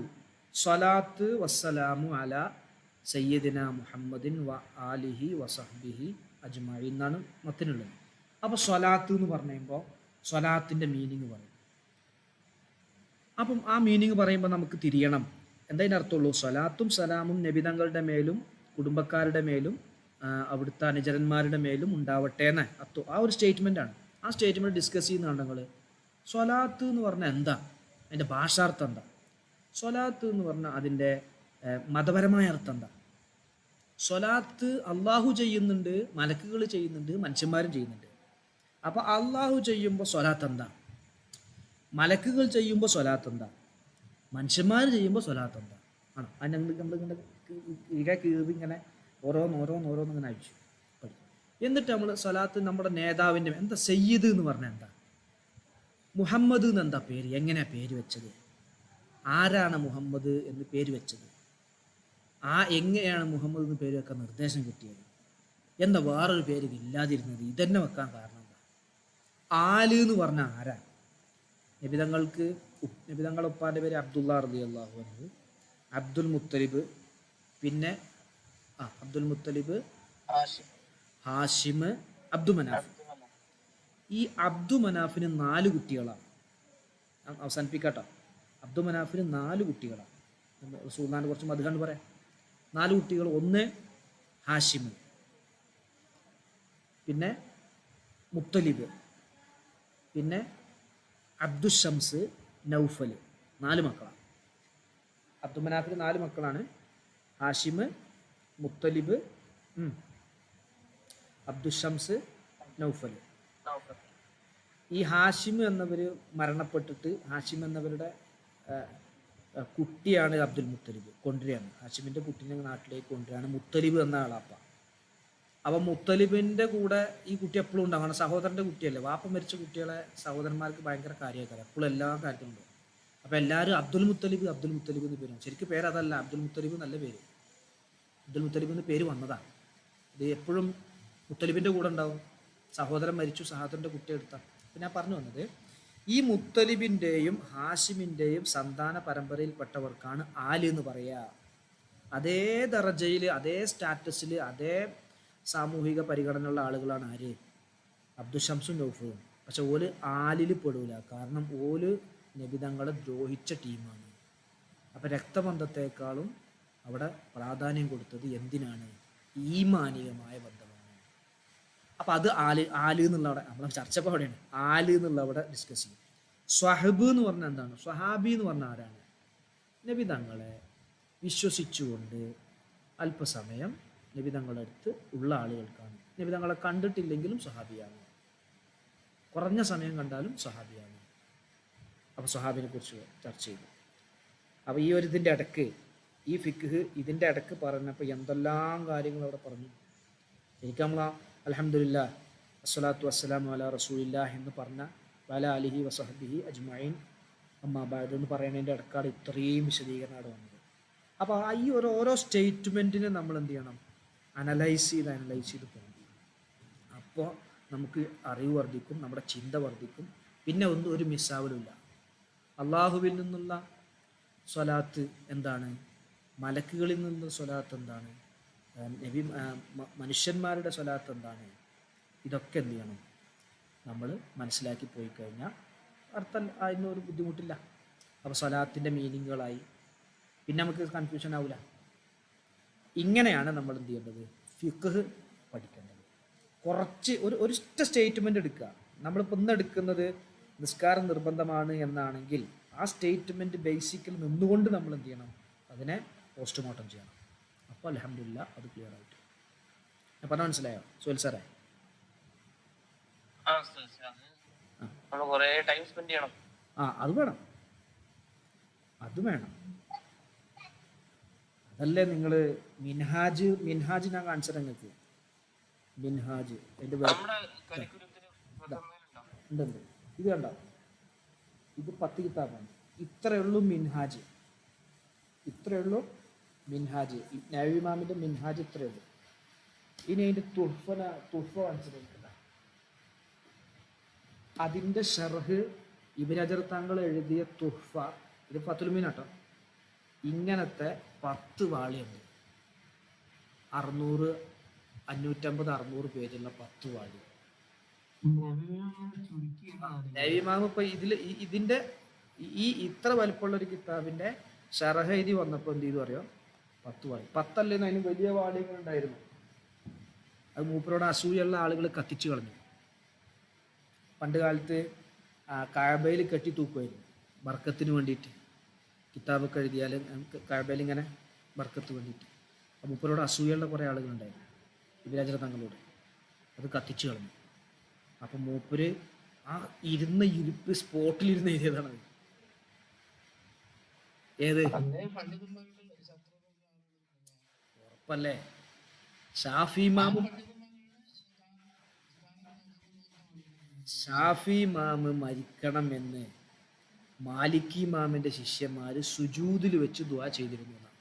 സ്വലാത്ത് വസ്സലാമു അലാ സയ്യിദിന മുഹമ്മദിൻ വ ആലിഹി വസഹ്ബിഹി അജ്മഈൻ എന്നാണ് മത്തിനുള്ളത്. അപ്പോൾ സ്വലാത്ത് എന്ന് പറയുമ്പോൾ സ്വലാത്തിൻ്റെ മീനിങ് പറയും. അപ്പം ആ മീനിങ് പറയുമ്പോൾ നമുക്ക് തിരിയണം എന്തതിൻ്റെ അർത്ഥമുള്ളൂ. സ്വലാത്തും സലാമും നബിതങ്ങളുടെ മേലും കുടുംബക്കാരുടെ മേലും അവിടുത്തെ അനുചരന്മാരുടെ മേലും ഉണ്ടാവട്ടെ എന്ന് ആ ഒരു സ്റ്റേറ്റ്മെൻറ്റാണ്. ആ സ്റ്റേറ്റ്മെൻറ്റ് ഡിസ്കസ് ചെയ്യുന്നതാണ് നിങ്ങൾ. സ്വലാത്ത് എന്ന് പറഞ്ഞാൽ എന്താ, അതിൻ്റെ ഭാഷാർത്ഥം എന്താ? സ്വലാത്ത് എന്ന് പറഞ്ഞാൽ അതിൻ്റെ മതപരമായ അർത്ഥം എന്താ? സ്വലാത്ത് അള്ളാഹു ചെയ്യുന്നുണ്ട്, മലക്കുകൾ ചെയ്യുന്നുണ്ട്, മനുഷ്യന്മാരും ചെയ്യുന്നുണ്ട്. അപ്പോൾ അള്ളാഹു ചെയ്യുമ്പോൾ സ്വലാത്ത് എന്താ? മലക്കുകൾ ചെയ്യുമ്പോൾ സ്വലാത്ത് എന്താ? മനുഷ്യന്മാർ ചെയ്യുമ്പോൾ സ്വലാത്ത് എന്താ? ആണോ? അതിനെ നമ്മളിങ്ങനെ കീറി ഇങ്ങനെ ഓരോന്നിങ്ങനെ അയച്ചു പഠിക്കും. എന്നിട്ട് നമ്മൾ സ്വലാത്ത് നമ്മുടെ നേതാവിൻ്റെ എന്താ? സയ്യിദ് എന്ന് പറഞ്ഞാൽ എന്താ? മുഹമ്മദ് എന്ന് എന്താ പേര്? എങ്ങനെയാണ് പേര് വെച്ചത്? ആരാണ് മുഹമ്മദ് എന്ന് പേര് വെച്ചത്? എങ്ങനെയാണ് മുഹമ്മദ് എന്ന് പേര് വെക്കാൻ നിർദ്ദേശം കിട്ടിയത്? എന്താ വേറൊരു പേര് ഇല്ലാതിരുന്നത്? ഇതന്നെ വെക്കാൻ കാരണം എന്താ? ആല് എന്ന് പറഞ്ഞാൽ ആരാ? നബിതങ്ങളുടെ ഉപ്പാൻ്റെ പേര് അബ്ദുള്ള റളിയല്ലാഹു അൻഹു, അബ്ദുൽ മുത്തലിബ്, പിന്നെ അബ്ദുൽ മുത്തലിബ്, ഹാഷിം, അബ്ദു മനാഫ്. ഈ അബ്ദു മനാഫിന് 4 കുട്ടികളാണ്. അവസാനിപ്പിക്കാട്ടോ. അബ്ദു മനാഫിന് 4 കുട്ടികളാണ്. റസൂലുള്ളാഹിനെ കുറച്ച് മത് കണ്ട് പറയാം. 4 കുട്ടികൾ. ഒന്ന് ഹാഷിം, പിന്നെ മുത്തലിബ്, പിന്നെ അബ്ദുഷംസ്, നൗഫൽ. 4 മക്കളാണ്. അബ്ദു മനാഫിന് 4 മക്കളാണ്. ഹാഷിം, മുത്തലിബ്, അബ്ദുഷംസ്, നൗഫൽ. ഈ ഹാഷിം എന്നവർ മരണപ്പെട്ടിട്ട് ഹാഷിം എന്നവരുടെ കുട്ടിയാണ് അബ്ദുൽ മുത്തലിബ് കൊണ്ടുവരികയാണ്. ഹാഷിമിൻ്റെ കുട്ടീനെ നാട്ടിലേക്ക് കൊണ്ടുവരികയാണ് മുത്തലിബ് എന്ന ആളാപ്പ. അപ്പം മുത്തലിബിൻ്റെ കൂടെ ഈ കുട്ടി എപ്പോഴും ഉണ്ടാവണം. സഹോദരൻ്റെ കുട്ടിയല്ലേ, വാപ്പ മരിച്ച കുട്ടികളെ സഹോദരന്മാർക്ക് ഭയങ്കര കാര്യമാക്കാം, എപ്പോഴും എല്ലാ കാര്യത്തിലും ഉണ്ടാവും. അപ്പോൾ എല്ലാവരും അബ്ദുൽ മുത്തലിബ് എന്ന് പേരാണ്. ശരിക്കും പേര് അതല്ല, അബ്ദുൽ മുത്തലിബ് നല്ല പേര്. അബ്ദുൽ മുത്തലിബ് എന്ന് പേര് വന്നതാണ്. ഇത് എപ്പോഴും മുത്തലിബിൻ്റെ കൂടെ ഉണ്ടാവും. സഹോദരൻ മരിച്ചു, സഹോദരൻ്റെ കുട്ടിയെ എടുത്താൽ. അപ്പം ഞാൻ പറഞ്ഞു വന്നത്, ഈ മുത്തലിബിൻ്റെയും ഹാഷിമിൻ്റെയും സന്താന പരമ്പരയിൽപ്പെട്ടവർക്കാണ് ആല് എന്ന് പറയുക. അതേ ദറജയിൽ, അതേ സ്റ്റാറ്റസിൽ, അതേ സാമൂഹിക പരിഗണനയുള്ള ആളുകളാണ് ആര്? അബ്ദുഷംസും നൗഫലും. പക്ഷെ ഓല് ആലിൽ പെടൂല. കാരണം ഓല് നബിതങ്ങളെ ദ്രോഹിച്ച ടീമാണ്. അപ്പം രക്തബന്ധത്തെക്കാളും അവിടെ പ്രാധാന്യം കൊടുത്തത് എന്തിനാണ്? ഈമാനികമായ ബന്ധമാണ്. അപ്പം അത് ആല് എന്നുള്ള അവിടെ നമ്മളെ ചർച്ചപ്പോൾ അവിടെയാണ്. ആല് എന്നുള്ള അവിടെ ഡിസ്കസ് ചെയ്യും. സ്വഹബ് എന്ന് പറഞ്ഞാൽ എന്താണ്? സ്വഹാബി എന്ന് പറഞ്ഞാൽ ആരാണ്? നബി തങ്ങളെ വിശ്വസിച്ചുകൊണ്ട് അല്പസമയം നബി തങ്ങളുടെ അടുത്ത് ഉള്ള ആളുകൾക്കാണ്. നബി തങ്ങളെ കണ്ടിട്ടില്ലെങ്കിലും സഹാബിയാണ്, കുറഞ്ഞ സമയം കണ്ടാലും സഹാബിയാണ്. അപ്പോൾ സഹാബിനെ കുറിച്ച് ചർച്ച ചെയ്തു. അപ്പോൾ ഈ ഒരു ഇതിൻ്റെ ഇടയ്ക്ക് ഈ ഫിഖ് ഇതിൻ്റെ ഇടയ്ക്ക് പറഞ്ഞപ്പോൾ എന്തെല്ലാം കാര്യങ്ങൾ അവിടെ പറഞ്ഞു. എനിക്ക് നമ്മൾ അൽഹംദുലില്ലാഹ് അസ്സലാത്തു വസ്സലാമു അലാ റസൂലില്ലാഹ് എന്ന് പറഞ്ഞ വല അലിഹി വസഹബിഹി അജ്മഈൻ അമ്മാ ബഅദ് എന്ന് പറയുന്നതിൻ്റെ ഇടയ്ക്കാണ് ഇത്രയും വിശദീകരണം അവിടെ വന്നത്. അപ്പോൾ ഈ ഓരോ സ്റ്റേറ്റ്മെൻറ്റിനെ നമ്മൾ എന്ത് ചെയ്യണം, അനലൈസ് ചെയ്ത് പോകണം. അപ്പോൾ നമുക്ക് അറിവ് വർദ്ധിക്കും, നമ്മുടെ ചിന്ത വർദ്ധിക്കും, പിന്നെ ഒന്നും ഒരു മിസ്സാവലുമില്ല. അള്ളാഹുവിൽ നിന്നുള്ള സ്വലാത്ത് എന്താണ്, മലക്കുകളിൽ നിന്നുള്ള സ്വലാത്ത് എന്താണ്, നബി മനുഷ്യന്മാരുടെ സ്വലാത്ത് എന്താണ്, ഇതൊക്കെ എന്ത് ചെയ്യണം, നമ്മൾ മനസ്സിലാക്കി പോയി കഴിഞ്ഞാൽ അർത്ഥം അതിനൊരു ബുദ്ധിമുട്ടില്ല. അപ്പോൾ സ്വലാത്തിൻ്റെ മീനിങ്ങുകളായി, പിന്നെ നമുക്ക് കൺഫ്യൂഷൻ ആവില്ല. ഇങ്ങനെയാണ് നമ്മൾ എന്ത് ചെയ്യേണ്ടത്, ഫിഖ് പഠിക്കേണ്ടത്. കുറച്ച് ഒരു സ്റ്റേറ്റ്മെൻ്റ് എടുക്കുക. നമ്മളിപ്പോൾ ഇന്ന് എടുക്കുന്നത് നിസ്കാരം നിർബന്ധമാണ് എന്നാണെങ്കിൽ ആ സ്റ്റേറ്റ്മെൻറ്റ് ബേസിക്കൽ നിന്നുകൊണ്ട് നമ്മൾ എന്ത് ചെയ്യണം, അതിനെ പോസ്റ്റ്മോർട്ടം ചെയ്യണം. അപ്പോൾ അൽഹംദുലില്ലാ അത് ക്ലിയർ ആയിട്ട്. ഞാൻ പറഞ്ഞാൽ മനസ്സിലായോ സുഹൈൽ സാറേ? അത് വേണം, അതല്ലേ നിങ്ങൾ മിൻഹാജ് ഞാൻ കാണിച്ചത് നിങ്ങൾക്ക്. മിൻഹാജ് എൻ്റെ ഉണ്ട്, ഇത് കണ്ടോ, ഇത് 10 കിതാബാണ്. ഇത്രയുള്ളൂ മിൻഹാജ്, നബവി ഇമാമിൻ്റെ മിൻഹാജ് ഇത്രയുള്ളൂ. ഇനി അതിൻ്റെ തുഹ്ഫ കാണിച്ചിട്ടുണ്ട്. അതിൻ്റെ ഷർഹ് ഇബ്നു ഹജർ തങ്ങൾ എഴുതിയ തുഹ്ഫ, ഇത് ഫത്തുൽ മീനാട്ടോ. ഇങ്ങനത്തെ 10 വാള്യുണ്ട്, 550-600 പേജുള്ള 10 വാള്യം. നബവി ഇമാം ഇപ്പൊ ഇതിന്റെ ഇത്ര വലിപ്പമുള്ള ഒരു കിതാബിന്റെ ഷറഹ് എഴുതി വന്നപ്പോൾ എന്ത് ചെയ്തു അറിയോ, 10 വാള്യം. 10 അല്ലെന്ന്, അതിന് വലിയ വാള്യങ്ങൾ ഉണ്ടായിരുന്നു. അത് മൂപ്പരോട് അസൂയുള്ള ആളുകൾ കത്തിച്ചു കളഞ്ഞു. പണ്ട് കാലത്ത് കഅബയിൽ കെട്ടി തൂക്കുമായിരുന്നു ബർക്കത്തിന് വേണ്ടിയിട്ട്. കിതാബൊക്കെ എഴുതിയാൽ കഅബയിൽ ഇങ്ങനെ ബർക്കത്ത് വേണ്ടിയിട്ട്. മൂപ്പരോട് അസൂയുള്ള കുറേ ആളുകളുണ്ടായിരുന്നു ഇബ്നു ഹജർ തങ്ങളോട്. അത് കത്തിച്ചു കളഞ്ഞു. അപ്പം മൂപ്പര് ആ ഇരിപ്പ് സ്പോട്ടിലിരുന്ന് എഴുതിയതാണ്. ഏത് ഉറപ്പല്ലേ? ഷാഫി ഇമാമ് മരിക്കണമെന്ന് മാലിക്കി ഇമാമിന്റെ ശിഷ്യന്മാര് സുജൂദിൽ വെച്ച് ദുആ ചെയ്തിരുന്നു എന്നാണ്.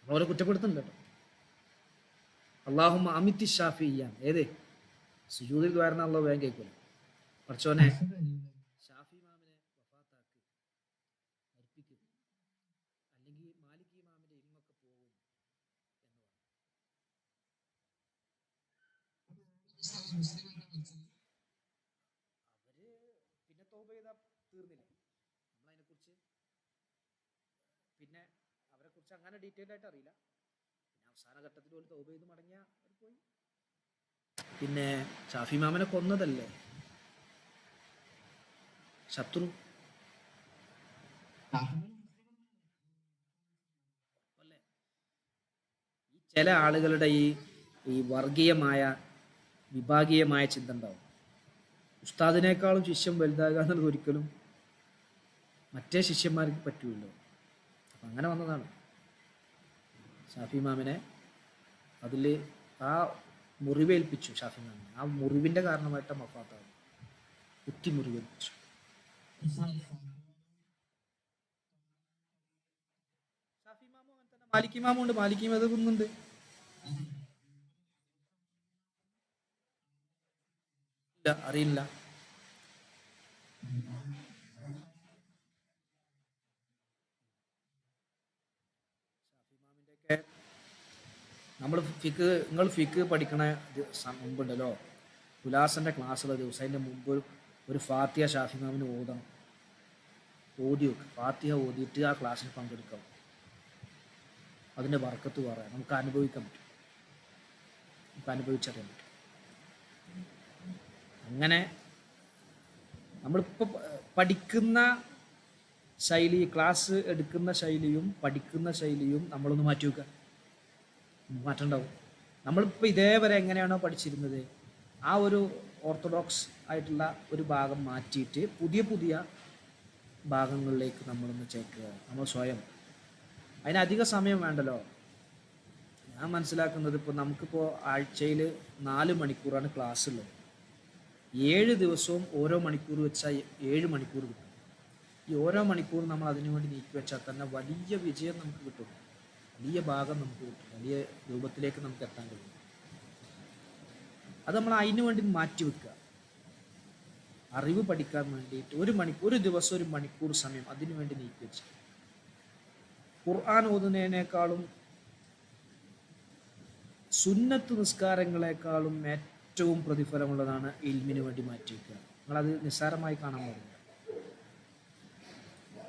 അവരെ കുറ്റപ്പെടുത്തുന്നുണ്ട് കേട്ടോ. അല്ലാഹുമ്മ അമിത്തി ഷാഫിയ്യാണ്. ഏത് സുജൂദിൽ ദ്വാരണ അള്ളാഹു വേഗം കേൾക്കൂല. പഠിച്ചോനെ ഷാഫി ഇമാമിനെ വഫാത്താക്ക്, മരിപ്പിക്കുക, അല്ലെങ്കിൽ മാലിക്കി ഇമാമിന്റെ ഇൽമൊക്കെ പോകും എന്ന് പറഞ്ഞു. അവര് പിന്നെ തൗബ ചെയ്താൽ തീർന്നില്ലേ? നമ്മളതിനെക്കുറിച്ച് പിന്നെ അവരെക്കുറിച്ച് അങ്ങനെ ഡീറ്റെയിൽ ആയിട്ട് അറിയില്ല. പിന്നെ അവസാന ഘട്ടത്തിൽ ഒരു തൗബ ചെയ്ത് മടങ്ങിയ അവർ പോയി. പിന്നെ ഷാഫി ഇമാമിനെ കൊന്നതല്ലേ ശത്രു. അല്ലേ? ഈ ചില ആളുകളുടെ ഈ വർഗീയമായ വിഭാഗീയമായ ചിന്ത ഉണ്ടാവും. ഉസ്താദിനേക്കാളും ശിഷ്യം വലുതാകുക എന്നുള്ളത് ഒരിക്കലും മറ്റേ ശിഷ്യന്മാർക്ക് പറ്റുമല്ലോ. അപ്പം അങ്ങനെ വന്നതാണ്. ഷാഫി ഇമാമിനെ അതിൽ ആ മുറിവേൽപ്പിച്ചു. ഷാഫി ഇമാമിനെ ആ മുറിവിൻ്റെ കാരണമായിട്ട് വഫാത്താകും. കുത്തി മുറിവേൽപ്പിച്ചു. ഷാഫി ഇമാമും അങ്ങനെ തന്നെ. മാലിക് ഇമാമും ഉണ്ട്. മാലിക് ഇമാം എതിർക്കുന്നുണ്ട്. ഇല്ല, അറിയില്ല. നമ്മൾ നിങ്ങൾ ഫിക്ക് പഠിക്കണ മുമ്പുണ്ടല്ലോ, ഉലാസൻ്റെ ക്ലാസ്സുള്ള ദിവസം അതിൻ്റെ മുമ്പ് ഒരു ഫാത്തിഹ ഷാഫി ഇമാമിന് ഓതണം. ഓതി വെക്കും. ഫാത്തിഹ ഓതിയിട്ട് ആ ക്ലാസ്സിൽ പങ്കെടുക്കാം. അതിൻ്റെ ബർക്കത്ത് പറയാം. നമുക്ക് അനുഭവിക്കാൻ പറ്റും, നമുക്ക് അനുഭവിച്ചറിയാൻ പറ്റും. അങ്ങനെ നമ്മളിപ്പോൾ പഠിക്കുന്ന ശൈലി, ക്ലാസ് എടുക്കുന്ന ശൈലിയും പഠിക്കുന്ന ശൈലിയും നമ്മളൊന്ന് മാറ്റി വെക്കുക. മാറ്റണ്ടാവും. നമ്മളിപ്പോൾ ഇതേവരെ എങ്ങനെയാണോ പഠിച്ചിരുന്നത് ആ ഒരു ഓർത്തഡോക്സ് ആയിട്ടുള്ള ഒരു ഭാഗം മാറ്റിയിട്ട് പുതിയ പുതിയ ഭാഗങ്ങളിലേക്ക് നമ്മളൊന്ന് ചേക്കുക. നമ്മൾ സ്വയം അതിനധിക സമയം വേണ്ടല്ലോ. ഞാൻ മനസ്സിലാക്കുന്നത് ഇപ്പോൾ നമുക്കിപ്പോൾ ആഴ്ചയിൽ 4 മണിക്കൂറാണ് ക്ലാസ് ഉള്ളത്. 7 ദിവസവും ഓരോ മണിക്കൂർ വെച്ചാൽ 7 മണിക്കൂർ കിട്ടും. ഈ ഓരോ മണിക്കൂറും നമ്മൾ അതിനു വേണ്ടി നീക്കി വെച്ചാൽ തന്നെ വലിയ വിജയം നമുക്ക് കിട്ടും, വലിയ ഭാഗം നമുക്ക് കിട്ടും, വലിയ രൂപത്തിലേക്ക് നമുക്ക് എത്താൻ കഴിയും. അത് നമ്മൾ അതിനു വേണ്ടി മാറ്റി വെക്കുക. അറിവ് പഠിക്കാൻ വേണ്ടിയിട്ട് ഒരു ദിവസം 1 മണിക്കൂർ സമയം അതിനു വേണ്ടി നീക്കി വെച്ച് ഖുർആൻ ഓതുന്നതിനേക്കാളും സുന്നത്ത് നിസ്കാരങ്ങളെക്കാളും ഏറ്റവും പ്രതിഫലമുള്ളതാണ് ഇൽമിന് വേണ്ടി മാറ്റി വെക്കുക. നിങ്ങളത് നിസ്സാരമായി കാണാൻ പാടില്ല.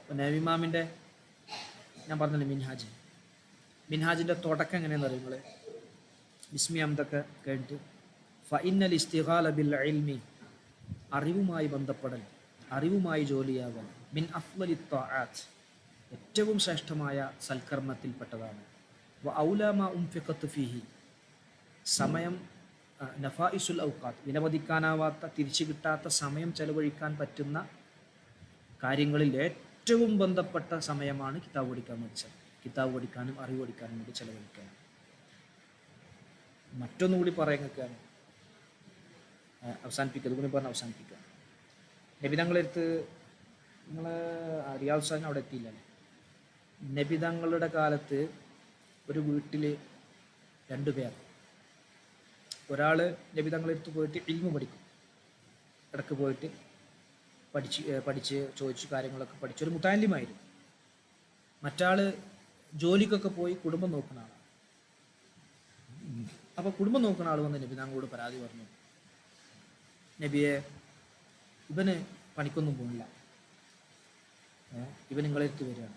ഇപ്പം നബിമാമിൻ്റെ ഞാൻ പറഞ്ഞില്ലേ മിൻഹാജിൻ്റെ തുടക്കം എങ്ങനെയാണെന്ന് അറിയും നിങ്ങൾ? ബിസ്മി അംദൊക്കെ കേട്ടിട്ട് ഫഇന്നൽ ഇസ്തിഗാല ബിൽ ഇൽമി, അറിവുമായി ബന്ധപ്പെടൽ, അറിവുമായി ജോലിയാവൽ, മിൻ അഫ്ളലി ത്വാആത്ത്, ഏറ്റവും ശ്രേഷ്ഠമായ സൽക്കർമ്മത്തിൽപ്പെട്ടതാണ്. വ ഔലാ മാ ഉൻഫിഖത്ത് ഫീഹി, സമയം, നഫായിസുൽ ഔഖാത്ത്, വിലമതിക്കാനാവാത്ത തിരിച്ചു കിട്ടാത്ത സമയം ചെലവഴിക്കാൻ പറ്റുന്ന കാര്യങ്ങളിൽ ഏറ്റവും ബന്ധപ്പെട്ട സമയമാണ് കിതാബ് പഠിക്കാൻ വേണ്ടി കിതാബ് പഠിക്കാനും അറിവ് പഠിക്കാനും വേണ്ടി ചെലവഴിക്കാൻ. മറ്റൊന്നുകൂടി പറയുകയാണ്, അവസാനിപ്പിക്കുക, കൂടി പറഞ്ഞ് അവസാനിപ്പിക്കുക. നബിതങ്ങളെടുത്ത് നിങ്ങൾ റിയാദ് സാഹിബ് അവിടെ എത്തിയില്ലല്ലേ? നബിതങ്ങളുടെ കാലത്ത് ഒരു വീട്ടിൽ 2 പേർ, ഒരാൾ നബിതങ്ങളെടുത്ത് പോയിട്ട് ഇൽമു പഠിക്കും, ഇടയ്ക്ക് പോയിട്ട് പഠിച്ച് ചോദിച്ചു കാര്യങ്ങളൊക്കെ പഠിച്ചൊരു മുത്താലിമായിരുന്നു. മറ്റാൾ ജോലിക്കൊക്കെ പോയി കുടുംബം നോക്കുന്ന ആളാണ്. അപ്പോൾ കുടുംബം നോക്കുന്ന ആൾ വന്ന് നബി തങ്ങളോട് പരാതി പറഞ്ഞു, നബിയെ, ഇവന് പണിക്കൊന്നും പോകില്ല, ഇവൻ നിങ്ങളെടുത്ത് വരികയാണ്,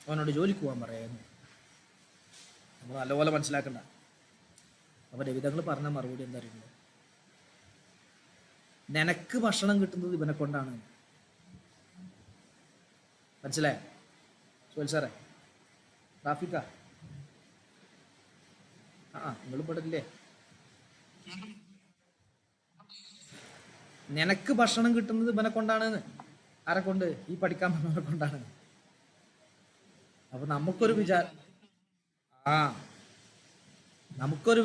അവനോട് ജോലിക്ക് പോകാൻ പറയാമെന്ന്. നമ്മൾ നല്ലപോലെ മനസ്സിലാക്കണ്ട. അപ്പോൾ നബി തങ്ങൾ പറഞ്ഞ മറുപടി എന്താ അറിയുന്നത്? നിനക്ക് ഭക്ഷണം കിട്ടുന്നത് ഇവനെ കൊണ്ടാണ്. മനസ്സിലായോ സുഹേൽ സാറേ? റാഫിക്ക, നിങ്ങൾ പെടില്ലേ? നിനക്ക് ഭക്ഷണം കിട്ടുന്നത് ഇവനെ കൊണ്ടാണ്. ആരെ കൊണ്ട്? ഈ പഠിക്കാൻ പറഞ്ഞവരെ കൊണ്ടാണ്. അപ്പൊ നമുക്കൊരു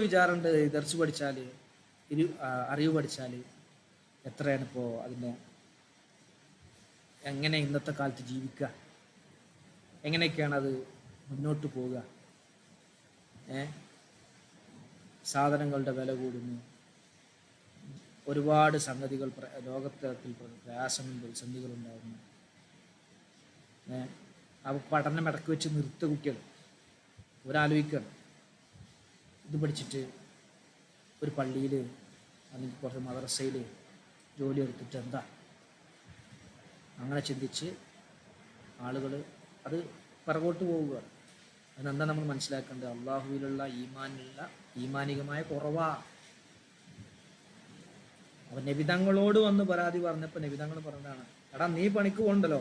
വിചാരമുണ്ട്, ദർസ് പഠിച്ചാൽ, അറിവ് പഠിച്ചാൽ എത്രയാണ് ഇപ്പോൾ അതിൻ്റെ, എങ്ങനെ ഇന്നത്തെ കാലത്ത് ജീവിക്കുക, എങ്ങനെയൊക്കെയാണ് അത് മുന്നോട്ട് പോവുക, സാധനങ്ങളുടെ വില കൂടുന്നു, ഒരുപാട് സംഗതികൾ ലോകത്തരത്തിൽ പ്രയാസങ്ങളും പ്രതിസന്ധികളുണ്ടാകുന്നു. അപ്പോൾ പഠനം ഇടയ്ക്ക് വെച്ച് നിർത്ത കുട്ടികൾ ഒരാലോചിക്കണം, ഇത് പഠിച്ചിട്ട് ഒരു പള്ളിയിൽ അല്ലെങ്കിൽ കുറച്ച് മദ്രസയിൽ ജോലി എടുത്തിട്ട് എന്താ? അങ്ങനെ ചിന്തിച്ച് ആളുകൾ അത് പിറകോട്ട് പോവുകയാണ്. അതിനെന്താ നമ്മൾ മനസ്സിലാക്കേണ്ടത്? അള്ളാഹുവിലുള്ള ഈമാനികമായ കുറവാ. അപ്പം നബിതങ്ങളോട് വന്ന് പരാതി പറഞ്ഞപ്പോൾ നബിതങ്ങൾ പറഞ്ഞതാണ്, എടാ നീ പണിക്ക് പോകണ്ടല്ലോ,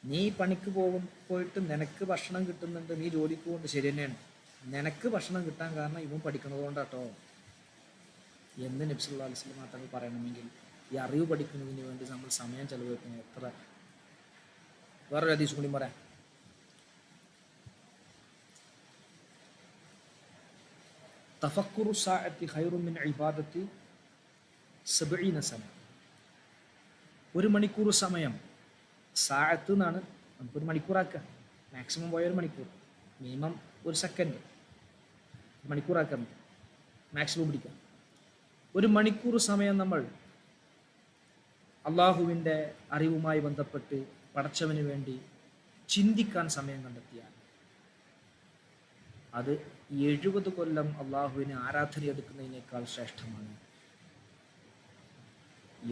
നീ പണിക്ക് പോയിട്ട് നിനക്ക് ഭക്ഷണം കിട്ടുന്നുണ്ട്, നീ ജോലിക്ക് പോകുന്നുണ്ട്, ശരി തന്നെയാണ്, നിനക്ക് ഭക്ഷണം കിട്ടാൻ കാരണം ഇവൻ പഠിക്കുന്നത് കൊണ്ടാട്ടോ എന്ന് നബി സല്ലല്ലാഹു അലൈഹി വസല്ലം തങ്ങൾ പറയണമെങ്കിൽ ഈ അറിവ് പഠിക്കുന്നതിന് വേണ്ടി നമ്മൾ സമയം ചെലവഴിക്കുന്നത് എത്ര. വേറൊരു ഹദീസ് കൂടി പറയാം. തഫക്കുറു സാഅത്തി ഖൈറുൻ മിൻ ഇബാദത്തി 70 സന. 1 മണിക്കൂർ സമയം, സാഅത്ത് എന്നാണ്, നമുക്കൊരു മണിക്കൂറാക്കുക, മാക്സിമം പോയ 1 മണിക്കൂർ, മിനിമം 1 സെക്കൻഡ്, മണിക്കൂറാക്കാൻ പറ്റും, മാക്സിമം പിടിക്കാം. 1 മണിക്കൂർ സമയം നമ്മൾ അള്ളാഹുവിൻ്റെ അറിവുമായി ബന്ധപ്പെട്ട് പടച്ചവന് വേണ്ടി ചിന്തിക്കാൻ സമയം കണ്ടെത്തിയാൽ അത് 70 കൊല്ലം അള്ളാഹുവിന് ആരാധന എടുക്കുന്നതിനേക്കാൾ ശ്രേഷ്ഠമാണ്.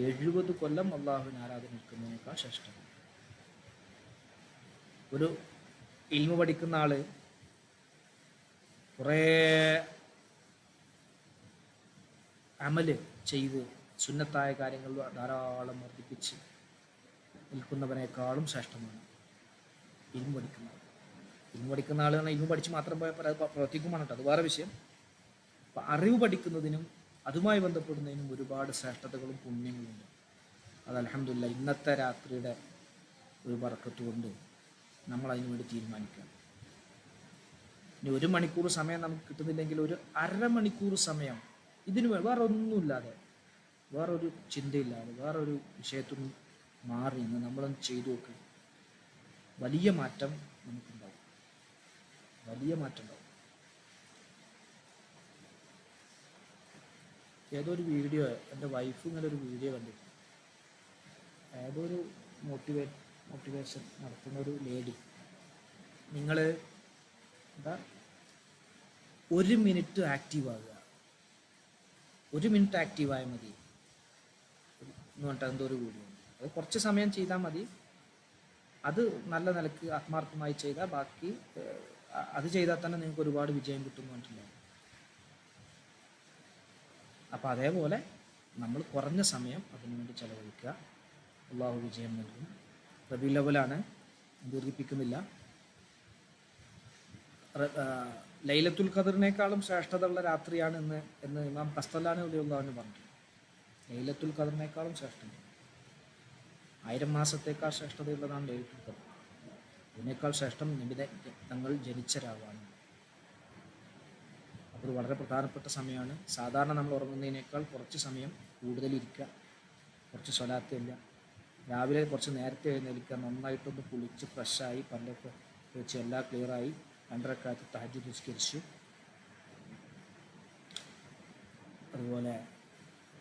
70 കൊല്ലം അള്ളാഹുവിന് ആരാധന എടുക്കുന്നതിനേക്കാൾ ശ്രേഷ്ഠമാണ്. ഒരു ഇൽമു പഠിക്കുന്ന ആള് കുറേ അമല് ചെയ്ത് സുന്നത്തായ കാര്യങ്ങൾ ധാരാളം വർദ്ധിപ്പിച്ച് നിൽക്കുന്നവനേക്കാളും ശ്രേഷ്ഠമാണ്. ഇൽമു പഠിക്കുന്ന ആൾ. ഇൽമു പഠിക്കുന്ന ആൾ പറഞ്ഞാൽ ഇൽമു പഠിച്ച് മാത്രം പോയപ്പോൾ അത് പ്രവർത്തിക്കുമാണ് കേട്ടോ, അത് വേറെ വിഷയം. അപ്പം അറിവ് പഠിക്കുന്നതിനും അതുമായി ബന്ധപ്പെടുന്നതിനും ഒരുപാട് ശ്രേഷ്ഠതകളും പുണ്യങ്ങളുണ്ട്. അത് അൽഹംദുലില്ലാഹ് ഇന്നത്തെ രാത്രിയുടെ ഒരു ബർക്കത്ത് കൊണ്ട് നമ്മൾ അതിനു വേണ്ടി തീരുമാനിക്കുക. ഇനി 1 മണിക്കൂർ സമയം നമുക്ക് കിട്ടുന്നില്ലെങ്കിൽ ഒരു അരമണിക്കൂർ സമയം ഇതിന് വേറെ ഒന്നുമില്ലാതെ, വേറൊരു ചിന്തയില്ലാതെ, വേറൊരു വിഷയത്തിനും മാറി എന്ന് നമ്മളൊന്ന് ചെയ്തു നോക്കുക. വലിയ മാറ്റം നമുക്കുണ്ടാവും, വലിയ മാറ്റം ഉണ്ടാവും. ഏതൊരു വീഡിയോ, എൻ്റെ വൈഫ് ഇങ്ങനെ ഒരു വീഡിയോ കണ്ടിരുന്നു. ഏതൊരു മോട്ടിവേഷൻ നടത്തുന്ന ഒരു ലേഡി, നിങ്ങൾ എന്താ 1 മിനിറ്റ് ആക്റ്റീവ് ആകുക, 1 മിനിറ്റ് ആക്റ്റീവായാൽ മതി എന്ന് പറഞ്ഞിട്ട് എന്തോ ഒരു വീഡിയോ. അത് കുറച്ച് സമയം ചെയ്താൽ മതി. അത് നല്ല നിലക്ക് ആത്മാർത്ഥമായി ചെയ്താൽ ബാക്കി അത് ചെയ്താൽ തന്നെ നിങ്ങൾക്ക് ഒരുപാട് വിജയം കിട്ടുമെന്ന് പറഞ്ഞിട്ടില്ല. അപ്പോൾ അതേപോലെ നമ്മൾ കുറഞ്ഞ സമയം അതിനു വേണ്ടി ചെലവഴിക്കുക. അള്ളാഹു വിജയം നൽകും. റബീഉൽ അവ്വലാണ്, ദീർഘിപ്പിക്കുന്നില്ല. ലൈലത്തുൽ ഖദറിനേക്കാളും ശ്രേഷ്ഠതയുള്ള രാത്രിയാണ് എന്ന് ഇമാം ഖസ്തലാനി റളിയല്ലാഹു പറഞ്ഞു. ലൈലത്തുൽ ഖദറിനേക്കാളും ശ്രേഷ്ഠത, 1000 മാസത്തേക്കാൾ ശ്രേഷ്ഠതയുള്ളതാണ് ലൈലത്തുൽ ഖദർ. അതിനേക്കാൾ ശ്രേഷ്ഠം നബി തങ്ങൾ ജനിച്ച രാവാണ്. അപ്പോൾ വളരെ പ്രധാനപ്പെട്ട സമയമാണ്. സാധാരണ നമ്മൾ ഉറങ്ങുന്നതിനേക്കാൾ കുറച്ച് സമയം കൂടുതലിരിക്കുക, കുറച്ച് സ്വലാത്തില്ല, രാവിലെ കുറച്ച് നേരത്തെ എഴുന്നേൽക്കുക, നന്നായിട്ടൊന്ന് കുളിച്ച് ഫ്രഷായി പല്ലൊക്കെ വെച്ച് എല്ലാം ക്ലിയറായി 2 റക്അത്ത് തഹജ്ജുദ് നിസ്കരിച്ചു. അതുപോലെ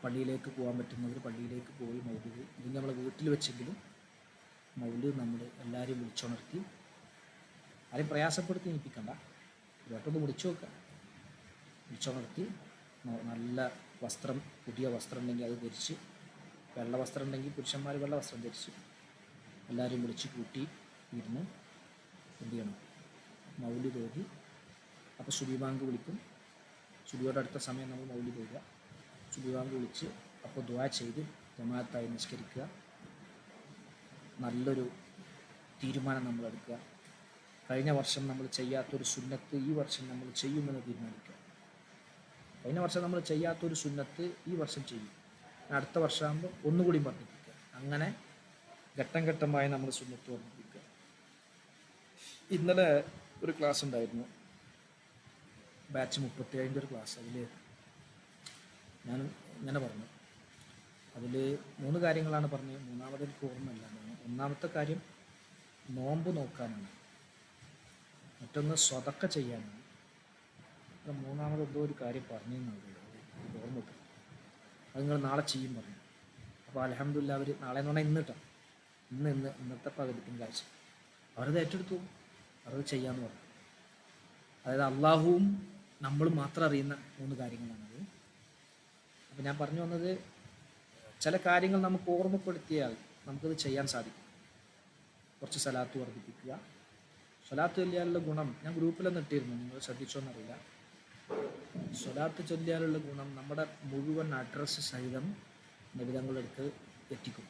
പള്ളിയിലേക്ക് പോകാൻ പറ്റുന്നവർ പള്ളിയിലേക്ക് പോയി മൗലിദ്, ഇത് നമ്മൾ വീട്ടിൽ വെച്ചെങ്കിലും മൗലിദ് നമ്മൾ എല്ലാവരെയും വിളിച്ചുണർത്തി, ആരെയും പ്രയാസപ്പെടുത്തി ഏൽപ്പിക്കണ്ട, ഇതൊട്ടൊന്ന് വിളിച്ചു നോക്കുക. വിളിച്ചുണർത്തി നല്ല വസ്ത്രം, പുതിയ വസ്ത്രം ഉണ്ടെങ്കിൽ അത് ധരിച്ച്, വെള്ള വസ്ത്രം ഉണ്ടെങ്കിൽ പുരുഷന്മാർ വെള്ള വസ്ത്രം ധരിച്ച് എല്ലാവരെയും വിളിച്ച് കൂട്ടി ഇരുന്ന് എന്ത് ചെയ്യണം, മൗലിദ് ഓതി. അപ്പോൾ സുബഹി ബാങ്ക് വിളിക്കും. സുബഹിയോട് അടുത്ത സമയം നമ്മൾ മൗലിദ് ഓതുക. സുബഹി ബാങ്ക് വിളിച്ച് അപ്പോൾ ദുആ ചെയ്ത് ജമാഅത്തായി നിസ്കരിക്കുക. നല്ലൊരു തീരുമാനം നമ്മൾ എടുക്കുക. കഴിഞ്ഞ വർഷം നമ്മൾ ചെയ്യാത്തൊരു സുന്നത്ത് ഈ വർഷം നമ്മൾ ചെയ്യുമെന്ന് തീരുമാനിക്കുക. കഴിഞ്ഞ വർഷം നമ്മൾ ചെയ്യാത്തൊരു സുന്നത്ത് ഈ വർഷം ചെയ്യും, അടുത്ത വർഷമാകുമ്പോൾ ഒന്നുകൂടി വർദ്ധിപ്പിക്കുക. അങ്ങനെ ഘട്ടം ഘട്ടമായി നമ്മൾ സുന്നത്ത് വർദ്ധിപ്പിക്കുക. ഇന്നലെ ഒരു ക്ലാസ് ഉണ്ടായിരുന്നു, ബാച്ച് 37 ഒരു ക്ലാസ്. അതിൽ ഞാൻ ഇങ്ങനെ പറഞ്ഞു, അതിൽ 3 കാര്യങ്ങളാണ് പറഞ്ഞത്. മൂന്നാമത് എനിക്ക് ഓർമ്മയില്ല. ഒന്നാമത്തെ കാര്യം നോമ്പ് നോക്കാനാണ്, മറ്റൊന്ന് സ്വതക്ക ചെയ്യാനാണ്, മൂന്നാമത് എന്തോ ഒരു കാര്യം പറഞ്ഞെന്നുള്ളത് ഓർമ്മ കിട്ടും. അത് നിങ്ങൾ നാളെ ചെയ്യും പറഞ്ഞു. അപ്പോൾ അൽഹംദുലില്ലാഹ് അവർ നാളെ എന്ന് പറഞ്ഞാൽ ഇന്നിട്ടാണ്, ഇന്നത്തെ പകുതി തിങ്കളാഴ്ച അവരത് ഏറ്റെടുത്തു, അവരത് ചെയ്യാമെന്ന് പറഞ്ഞു. അതായത് അള്ളാഹുവും നമ്മൾ മാത്രം അറിയുന്ന 3 കാര്യങ്ങളാണത്. അപ്പോൾ ഞാൻ പറഞ്ഞു വന്നത്, ചില കാര്യങ്ങൾ നമുക്ക് ഓർമ്മപ്പെടുത്തിയാൽ നമുക്കത് ചെയ്യാൻ സാധിക്കും. കുറച്ച് സലാത്ത് വർദ്ധിപ്പിക്കുക. സ്വലാത്ത് ചൊല്ലിയാലുള്ള ഗുണം ഞാൻ ഗ്രൂപ്പിലൊന്നും ഇട്ടിരുന്നു, നിങ്ങൾ ശ്രദ്ധിച്ചോന്നറിയില്ല. സ്വലാത്ത് ചൊല്ലിയാലുള്ള ഗുണം നമ്മുടെ മുഴുവൻ അഡ്രസ്സ് സഹിതം നബിതങ്ങളുടെ അടുത്ത് എത്തിക്കും.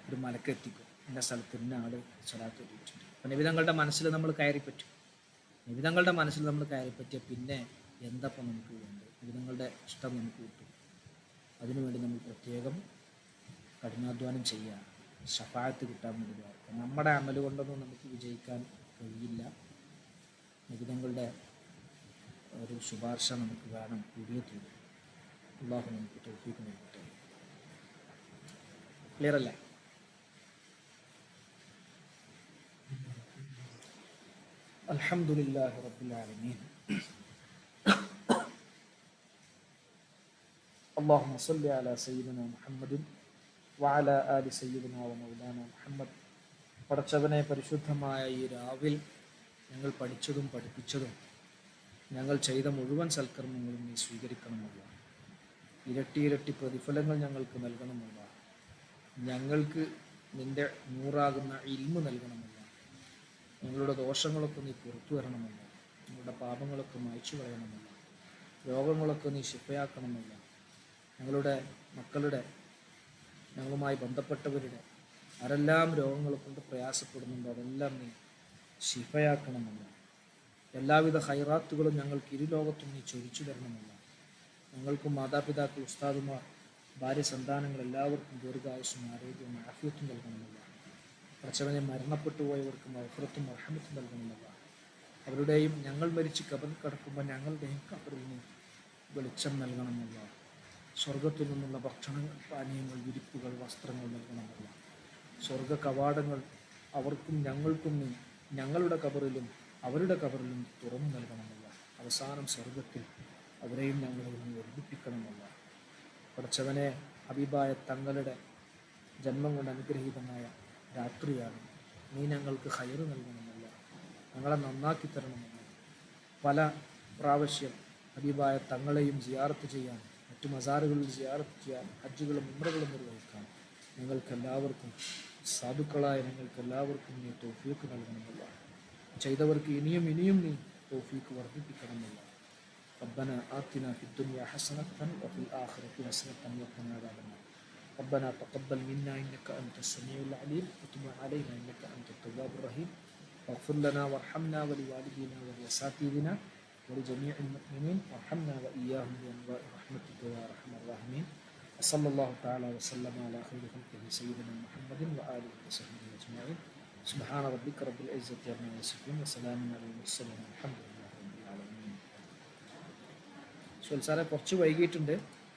ഒരു മലക്ക് എത്തിക്കും, എൻ്റെ സ്ഥലത്ത് ഇന്ന ആൾ സ്വലാത്ത് ചൊല്ലിയിട്ടുണ്ട്. അപ്പം നബിതങ്ങളുടെ മനസ്സിൽ നമ്മൾ കയറിപ്പറ്റും. നബിതങ്ങളുടെ മനസ്സിൽ നമ്മൾ കയറിപ്പറ്റിയാൽ പിന്നെ എന്തപ്പം നമുക്ക് വേണ്ടത്? നബിതങ്ങളുടെ ഇഷ്ടം നമുക്ക് കിട്ടും. അതിനുവേണ്ടി നമ്മൾ പ്രത്യേകം കഠിനാധ്വാനം ചെയ്യുക, ശഫാഅത്ത് കിട്ടാൻ വേണ്ടി പ്രാർത്ഥിക്കുക. നമ്മുടെ അമല് കൊണ്ടൊന്നും നമുക്ക് വിജയിക്കാൻ കഴിയില്ല. നബിതങ്ങളുടെ ഒരു ശുപാർശ നമുക്ക് വേണം, കൂടിയേ തീരും. അല്ലാഹു നമുക്ക് തൗഫീഖ് നൽകട്ടെ. ക്ലിയർ അല്ലേ? അൽഹംദുലില്ലാഹി റബ്ബിൽ ആലമീൻ. اللهم صل على سيدنا محمد وعلى آل سيدنا ومولانا محمد. പടച്ചവനെ, പരിശുദ്ധമായ ഈ രാവിൽ ഞങ്ങൾ പഠിച്ചതും പഠിപ്പിച്ചതും ഞങ്ങൾ ചെയ്ത മുഴുവൻ സൽക്കർമ്മങ്ങളും നീ സ്വീകരിക്കണമല്ല. ഇരട്ടി പ്രതിഫലങ്ങൾ ഞങ്ങൾക്ക് നൽകണമല്ല. ഞങ്ങൾക്ക് നിൻ്റെ നൂറാകുന്ന ഇൽമു നൽകണമല്ല. ഞങ്ങളുടെ ദോഷങ്ങളൊക്കെ നീ പുറത്തു വരണമല്ല. ഞങ്ങളുടെ പാപങ്ങളൊക്കെ മായ്ച്ചു കളയണമല്ല. രോഗങ്ങളൊക്കെ നീ ശിഫയാക്കണമല്ല. ഞങ്ങളുടെ മക്കളുടെ, ഞങ്ങളുമായി ബന്ധപ്പെട്ടവരുടെ ആരെല്ലാം രോഗങ്ങൾ കൊണ്ട് പ്രയാസപ്പെടുന്നുണ്ടോ അതെല്ലാം നീ ശിഫയാക്കണമല്ല. എല്ലാവിധ ഹൈറാത്തുകളും ഞങ്ങൾക്ക് ഇരുലോകത്തും നീ ചൊരിച്ചു തരണമല്ല. ഞങ്ങൾക്കും മാതാപിതാക്കൾ, ഉസ്താദുമാർ, ഭാര്യ, സന്താനങ്ങൾ എല്ലാവർക്കും ദീർഘായുസ്സും ആരോഗ്യവും ആഫിയത്തും നൽകണമല്ല. പ്രച്ചവനെ മരണപ്പെട്ടു പോയവർക്ക് മഗ്ഫിറത്തും റഹ്മത്തും നൽകണമല്ല. അവരുടെയും ഞങ്ങൾ മരിച്ച് കബറിൽ കിടക്കുമ്പോൾ ഞങ്ങളുടെയും കബറിൽ നിന്ന് വെളിച്ചം നൽകണമല്ല. സ്വർഗത്തിൽ നിന്നുള്ള ഭക്ഷണങ്ങൾ, പാനീയങ്ങൾ, വിരിപ്പുകൾ, വസ്ത്രങ്ങൾ നൽകണമല്ല. സ്വർഗ കവാടങ്ങൾ അവർക്കും ഞങ്ങൾക്കും നീ ഞങ്ങളുടെ കബറിലും അവരുടെ കബറിലും തുറന്നു നൽകണമല്ല. അവസാനം സ്വർഗത്തിൽ അവരെയും ഞങ്ങളെയും നീ വർദ്ധിപ്പിക്കണമല്ല. പഠിച്ചവനെ, ഹബീബായ തങ്ങളുടെ ജന്മം കൊണ്ട് അനുഗ്രഹീതമായ രാത്രിയാണ്. നീ ഞങ്ങൾക്ക് ഹൈറ് നൽകണമല്ല, ഞങ്ങളെ നന്നാക്കി തരണമല്ല. പല പ്രാവശ്യം ഹബീബായ തങ്ങളെയും സിയാറത്ത് ചെയ്യാൻ, മറ്റു മസാറുകളിൽ സിയാറത്ത് ചെയ്യാൻ, ഹജ്ജുകളും ഉംറകളും നിർവഹിക്കാൻ ഞങ്ങൾക്കെല്ലാവർക്കും, സാധുക്കളായ ഞങ്ങൾക്കെല്ലാവർക്കും നീ തൗഫീഖ് നൽകണമല്ല. ചെയ്തവർക്ക് ഇനിയും ഇനിയും നീ തൗഫീഖ് വർദ്ധിപ്പിക്കണമല്ല. ربنا آتنا في الدنيا حسنة وفي الآخرة حسنة وقنا عذاب النار. ربنا تقبل منا إنك أنت السميع العليم وتب علينا إنك أنت التواب الرحيم واغفر لنا وارحمنا ولوالدينا ولأساتذتنا ولجميع المؤمنين وارحمنا وإياهم بأنواع رحمتك يا أرحم الراحمين. وصلى الله تعالى وسلم على خير خلقه سيدنا محمد وآله وصحبه أجمعين. سبحان ربك رب العزة عما يصفون وسلام على المرسلين والحمد لله رب العالمين. സാറേ കുറച്ച് വൈകിട്ടുണ്ട്.